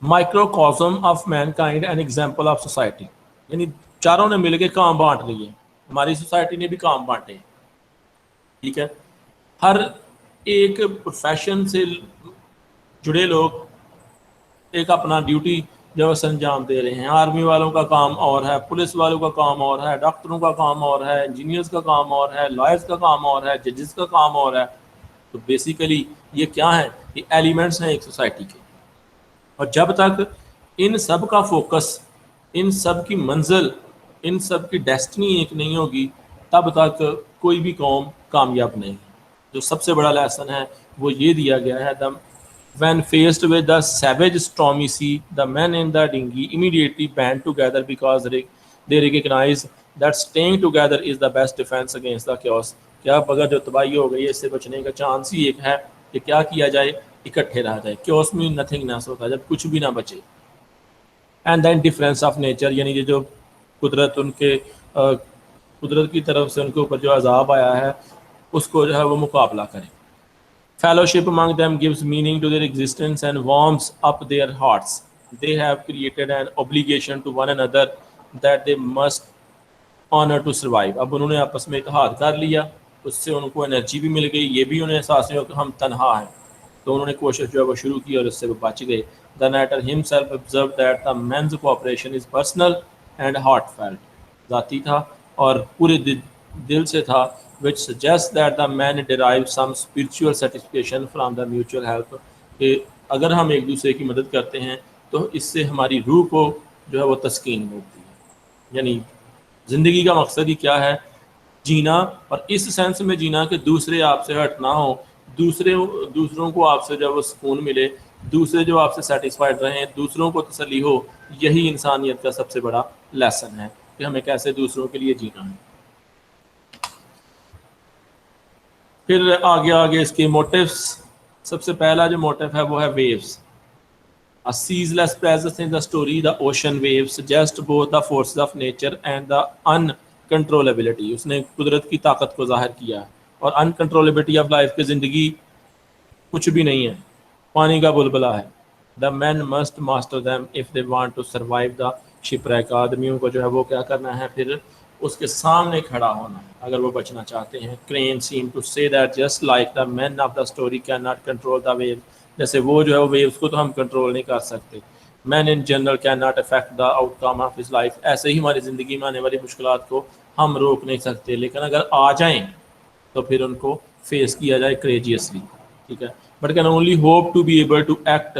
microcosm of mankind, an example of society۔ یعنی چاروں نے مل کے کام بانٹ لیے، ہماری سوسائٹی نے بھی کام بانٹے، ٹھیک ہے۔ ہر ایک پروفیشن سے جڑے لوگ ایک اپنا ڈیوٹی جو ہے انجام دے رہے ہیں۔ آرمی والوں کا کام اور ہے، پولیس والوں کا کام اور ہے، ڈاکٹروں کا کام اور ہے، انجینئرز کا کام اور ہے، لائرز کا کام اور ہے، ججز کا کام اور ہے۔ تو بیسیکلی یہ کیا ہے؟ یہ ایلیمنٹس ہیں ایک سوسائٹی کے، اور جب تک ان سب کا فوکس، ان سب کی منزل، ان سب کی ڈیسٹنی ایک نہیں ہوگی، تب تک کوئی بھی قوم کامیاب نہیں۔ جو سب سے بڑا لیسن ہے وہ یہ دیا گیا ہے، when faced with the savage stormy sea, the men in the dinghy immediately band together because they recognize that staying together is the best defense against the chaos۔ کیا اگر جو تباہی ہو گئی ہے اس سے بچنے کا چانس ہی ایک ہے کہ کیا کیا جائے، اکٹھے رہا جائے۔ کیوس میں نتھنگنس ہوتا ہے جب کچھ بھی نہ بچے۔ And then difference of nature, یعنی یہ جو قدرت، ان کے قدرت کی طرف سے ان کے اوپر جو عذاب آیا ہے اس کو جو ہے وہ مقابلہ کریں۔ Fellowship among them gives meaning to their existence and warms up their hearts۔ They have created an obligation to one another that they must honor to survive۔ اب انہوں نے آپس میں اتحاد کر لیا، اس سے ان کو انرجی بھی مل گئی، یہ بھی انہیں احساس ہوا کہ ہم تنہا ہیں، تو انہوں نے کوشش جو ہے وہ شروع کی اور اس سے وہ بچ گئے۔ The narrator himself observed that the men's cooperation is personal and heartfelt، ذاتی تھا اور پورے دل سے تھا، which suggests that the men derive some spiritual satisfaction from the mutual help۔ کہ اگر ہم ایک دوسرے کی مدد کرتے ہیں تو اس سے ہماری روح کو جو ہے وہ تسکین ملتی ہے۔ یعنی زندگی کا مقصد ہی کیا ہے؟ جینا، اور اس سینس میں جینا کہ دوسرے آپ سے ہرٹ نہ ہو، دوسروں کو آپ سے جو وہ سکون ملے، دوسرے جو آپ سے سیٹسفائڈ رہیں، دوسروں کو تسلی ہو۔ یہی انسانیت کا سب سے بڑا لیسن ہے کہ ہمیں کیسے دوسروں کے لیے جینا ہے۔ پھر آگے اس کے موٹیوس، سب سے پہلا جو موٹیو ہے وہ ہے views. A ceaseless presence in the story, the ocean waves suggest both the forces of nature and the uncontrollability۔ اس نے قدرت کی طاقت کو ظاہر کیا، اور uncontrollability of life کی زندگی کچھ بھی نہیں ہے، پانی کا بلبلہ ہے۔ The men must master them if they want to survive the شپریک آدمیوں کو جو ہے وہ کیا کرنا ہے, پھر اس کے سامنے کھڑا ہونا ہے اگر وہ بچنا چاہتے ہیں. Crane seem to say that just like the man of the story can not control the wave, جیسے وہ جو ہے وہ ویوز کو تو ہم کنٹرول نہیں کر سکتے. Man in general cannot affect the outcome of his life, ایسے ہی ہماری زندگی میں آنے والی مشکلات کو ہم روک نہیں سکتے, لیکن اگر آ جائیں تو پھر ان کو فیس کیا جائے کریجیسلی, ٹھیک ہے. But can only hope to be able to act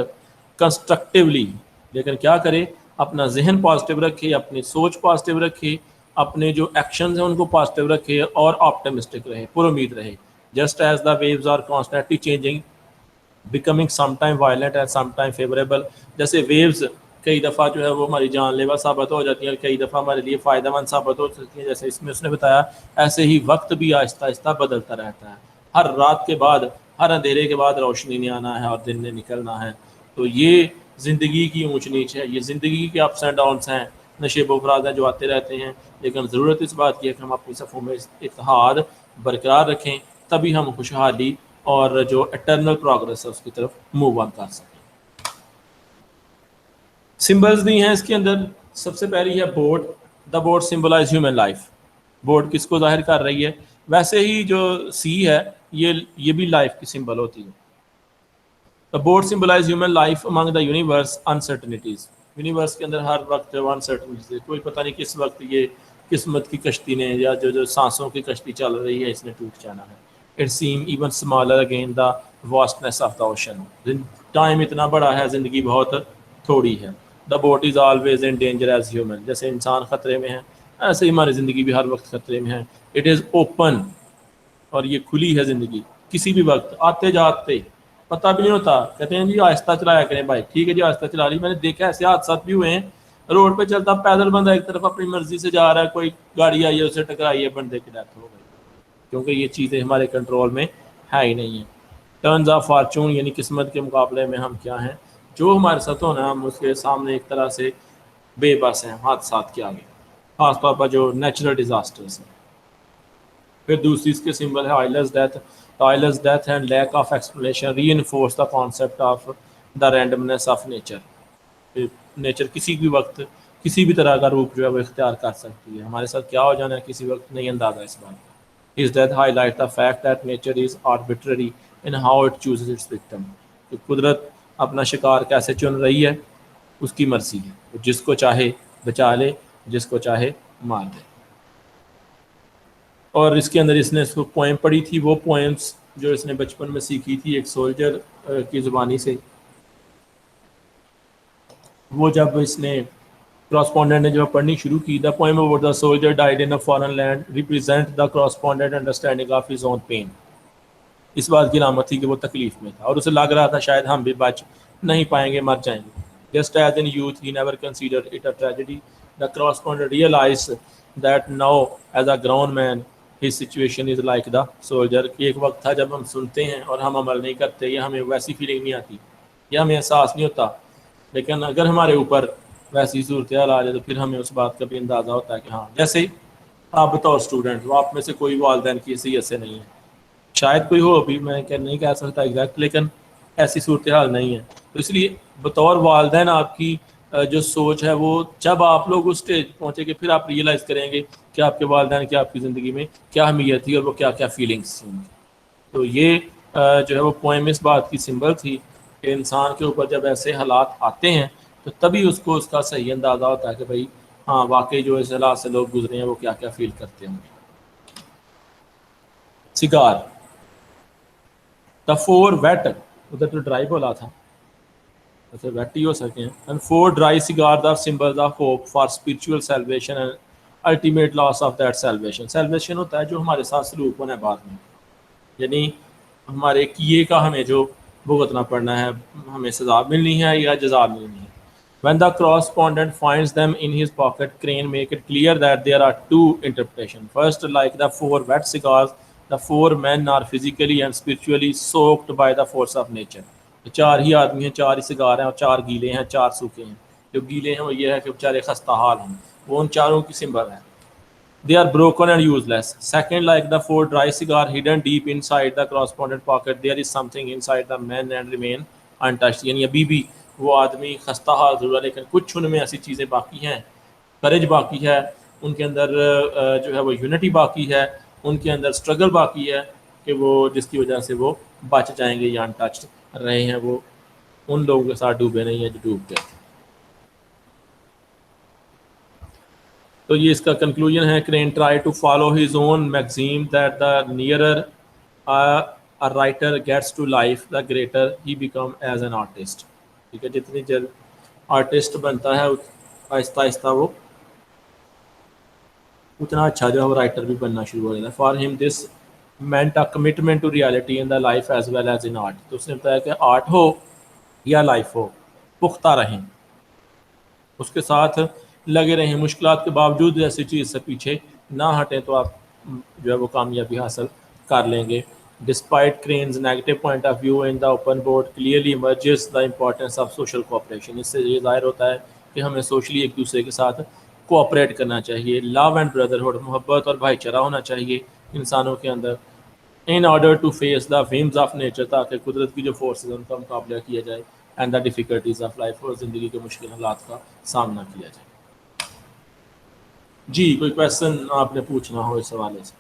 constructively, لیکن کیا کرے, اپنا ذہن پازیٹیو رکھے, اپنی سوچ پازیٹیو رکھے, اپنے جو ایکشنز ہیں ان کو پازیٹیو رکھے اور آپٹمسٹک رہے, پر امید رہے. Just as the waves are constantly changing becoming some time violent and some time favourable, جیسے ویوز کئی دفعہ جو ہے وہ ہماری جان لیوا ثابت ہو جاتی ہیں اور کئی دفعہ ہمارے لیے فائدہ مند ثابت ہو سکتی ہیں, جیسے اس میں اس نے بتایا. ایسے ہی وقت بھی آہستہ آہستہ بدلتا رہتا ہے, ہر رات کے بعد, ہر اندھیرے کے بعد روشنی نے آنا ہے اور دن نے نکلنا ہے. تو یہ زندگی کی اونچ نیچ ہے, یہ زندگی کے اپس اینڈ ڈاؤنس ہیں, نشیب و افراد ہیں جو آتے رہتے ہیں, لیکن ضرورت اس بات کی ہے کہ ہم اپنی صفوں میں اتحاد برقرار رکھیں, تبھی ہم خوشحالی اور جو اٹرنل پروگریس ہے اس کی طرف موو آن کر سکیں. سمبلز دی ہیں اس کے اندر, سب سے پہلی ہے board. The board symbolise human life. Board کس کو ظاہر کر رہی ہے؟ ویسے ہی جو سی ہے یہ بھی لائف کی سمبل ہوتی ہے. The board symbolise human life Umang the universe uncertainties. Universe کے اندر ہر وقت جو انسرٹنٹیز ہے, کوئی پتہ نہیں کس وقت یہ قسمت کی کشتی نے یا جو سانسوں کی کشتی چل رہی ہے اس نے ٹوٹ جانا ہے. It seem even smaller again the vastness of the ocean. Time اتنا بڑا ہے, زندگی بہت تھوڑی ہے. The boat is always in danger as human. جیسے انسان خطرے میں ہے ایسے ہی ہماری زندگی بھی ہر وقت خطرے میں ہے. اٹ از اوپن, اور یہ کھلی ہے زندگی, کسی بھی وقت آتے جاتے پتہ بھی نہیں ہوتا. کہتے ہیں جی آہستہ چلایا کریں بھائی, ٹھیک ہے جی آہستہ چلا لی. میں نے دیکھا ایسے حادثات بھی ہوئے ہیں, روڈ پہ چلتا پیدل بندہ ایک طرف اپنی مرضی سے جا رہا ہے, کوئی گاڑی آئی ہے اسے ٹکرائی ہے, بندے کی ڈیتھ ہو گئی, کیونکہ یہ چیزیں ہمارے کنٹرول میں ہے ہی نہیں ہیں. ٹرنز آف فارچون یعنی قسمت کے مقابلے میں ہم کیا ہیں, جو ہمارے ساتھ ہونا ہم اس کے سامنے ایک طرح سے بے بس ہیں حادثات کے آگے, خاص طور پر جو نیچرل ڈیزاسٹرز ہیں. پھر دوسری اس کے سمبل ہے oiler's death. Oiler's death and lack of explanation reinforce the concept of the randomness of nature. Nature کسی بھی وقت کسی بھی طرح کا روپ جو ہے وہ اختیار کر سکتی ہے, ہمارے ساتھ کیا ہو جانا ہے کسی وقت نہیں اندازہ اس بات. His death highlights the fact that nature is arbitrary in how it chooses its victim. کہ قدرت اپنا شکار کیسے چن رہی ہے اس کی مرضی ہے, جس کو چاہے بچا لے, جس کو چاہے مار دے. اور اس کے اندر اس نے اس کو پوئم پڑھی تھی, وہ پوئمس جو اس نے بچپن میں سیکھی تھی ایک سولجر کی زبانی سے. وہ جب اس نے کراسپونڈنٹ نے جب پڑھنی شروع کی, the poem about the soldier died in a foreign land represent the correspondent understanding of his own pain. اس بات کی علامت تھی کہ وہ تکلیف میں تھا اور اسے لگ رہا تھا شاید ہم بھی بچ نہیں پائیں گے, مر جائیں گے. Just as in youth he never considered it a tragedy. The correspondent realised that now as a ground man his situation is like the soldier. کہ ایک وقت تھا جب ہم سنتے ہیں اور ہم عمل نہیں کرتے, یا ہمیں ویسی فیلنگ نہیں آتی, یا ہمیں احساس نہیں ہوتا, لیکن اگر ہمارے اوپر ویسی صورتحال آ جائے تو پھر ہمیں اس بات کا بھی اندازہ ہوتا ہے کہ ہاں, جیسے آپ بتاؤ اسٹوڈنٹ, وہ آپ میں سے کوئی والدین کی حیثیت سے نہیں ہے, شاید کوئی ہو, ابھی میں نہیں کہہ سکتا ایگزیکٹ, لیکن ایسی صورتحال نہیں ہے. تو اس لیے بطور والدین آپ کی جو سوچ ہے وہ جب آپ لوگ اس اسٹیج پہنچے گے پھر آپ ریئلائز کریں گے کہ آپ کے والدین کی آپ کی زندگی میں کیا اہمیت تھی اور وہ کیا کیا فیلنگس تھیں. تو یہ جو ہے وہ پوئم اس بات کی سمبل تھی کہ انسان کے اوپر جب ایسے حالات آتے ہیں تو تبھی اس کو اس کا صحیح اندازہ ہوتا ہے کہ بھائی ہاں واقعی جو اس حالات سے لوگ گزرے ہیں وہ کیا کیا فیل کرتے ہوں گے. سگار, دا فور ویٹ, ادھر تو ڈرائی بولا تھا, ایسے ویٹ ہی ہو سکے ہیں. And four dry cigar the symbol of hope for spiritual salvation and ultimate loss of that salvation. Salvation ہوتا ہے جو ہمارے ساتھ سلوک ہونا ہے بعد میں, یعنی ہمارے کیے کا ہمیں جو بھگتنا پڑنا ہے, ہمیں سزا ملنی ہے یا جزا ملنی ہے. When the correspondent finds them in his pocket, Crane make it clear that there are two interpretations. First, like the four wet cigars, the four men are physically and spiritually soaked by the force of nature. چار ہی آدمی ہیں, چار ہی سگار ہیں اور چار گیلے ہیں, چار سوکھے ہیں. جو گیلے ہیں وہ یہ ہے کہ بیچارے خستہ حال ہیں, وہ ان چاروں کی سمبل ہے. They are broken and useless. Second, like the four dry cigar hidden deep inside the correspondent pocket, there is something inside the men and remain untouched. یعنی ابھی بھی وہ آدمی خستہ حال ضرور ہے لیکن کچھ ان میں ایسی چیزیں باقی ہیں کریج باقی ہے، ان کے اندر جو ہے وہ یونٹی باقی ہے، ان کے اندر اسٹرگل باقی ہے کہ وہ جس کی وجہ سے وہ بچ جائیں گے یا انٹچ رہے ہیں، وہ ان لوگوں کے ساتھ ڈوبے نہیں ہیں جو ڈوب گئے. تو یہ اس کا کنکلوژن ہے. Crane try to follow his own maxim that the nearer a writer gets to life the greater he become as an artist. ٹھیک ہے، جتنی جلد آرٹسٹ بنتا ہے آہستہ آہستہ وہ اتنا اچھا جو ہے وہ رائٹر بھی بننا شروع ہو جاتا ہے. فار ہم دس meant a commitment to reality in the life as well as in art. تو اس نے بتایا کہ آرٹ ہو یا لائف ہو، پختہ رہیں، اس کے ساتھ لگے رہیں، مشکلات کے باوجود ایسی چیز سے پیچھے نہ ہٹیں تو آپ جو ہے وہ کامیابی حاصل کر لیں گے. Despite Crane's negative point of view in the open board clearly emerges the importance of social cooperation. اس سے یہ ظاہر ہوتا ہے کہ ہمیں سوشلی ایک دوسرے کے ساتھ کوآپریٹ کرنا چاہیے. Love and brotherhood، محبت اور بھائی چارہ ہونا چاہیے انسانوں کے اندر. In order to face the whims of nature، تاکہ قدرت کی جو فورسز ہیں ان کا مقابلہ کیا جائے. And the difficulties of life، اور زندگی کے مشکل حالات کا سامنا کیا جائے. جی کوئی کویسچن آپ نے پوچھنا ہو اس حوالے سے؟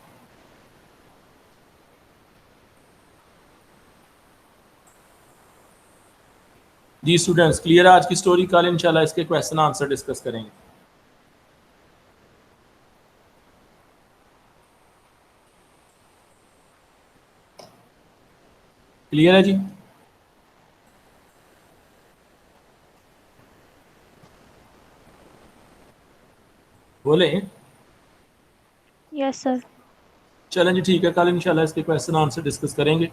جی اسٹوڈینٹس کلیئر ہے آج کی اسٹوری؟ کل انشاءاللہ اس کے کویسچن آنسر ڈسکس کریں گے. کلیئر ہے جی؟ بولیں. یس سر. چلیں جی ٹھیک ہے، کل انشاءاللہ اس کے کویسچن آنسر ڈسکس کریں گے.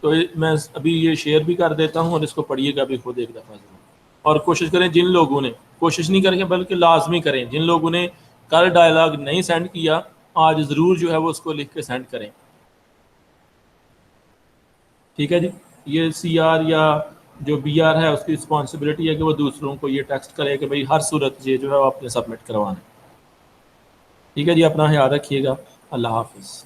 تو میں ابھی یہ شیئر بھی کر دیتا ہوں اور اس کو پڑھیے گا بھی خود ایک دفعہ ضرور. اور کوشش کریں جن لوگوں نے، کوشش نہیں کریں بلکہ لازمی کریں، جن لوگوں نے کل ڈائلاگ نہیں سینڈ کیا آج ضرور جو ہے وہ اس کو لکھ کے سینڈ کریں. ٹھیک ہے جی. یہ سی آر یا جو بی آر ہے اس کی رسپانسبلٹی ہے کہ وہ دوسروں کو یہ ٹیکسٹ کرے کہ بھئی ہر صورت یہ جو ہے وہ آپ نے سبمٹ کروانا ہے. ٹھیک ہے جی، اپنا خیال رکھیے گا. اللہ حافظ.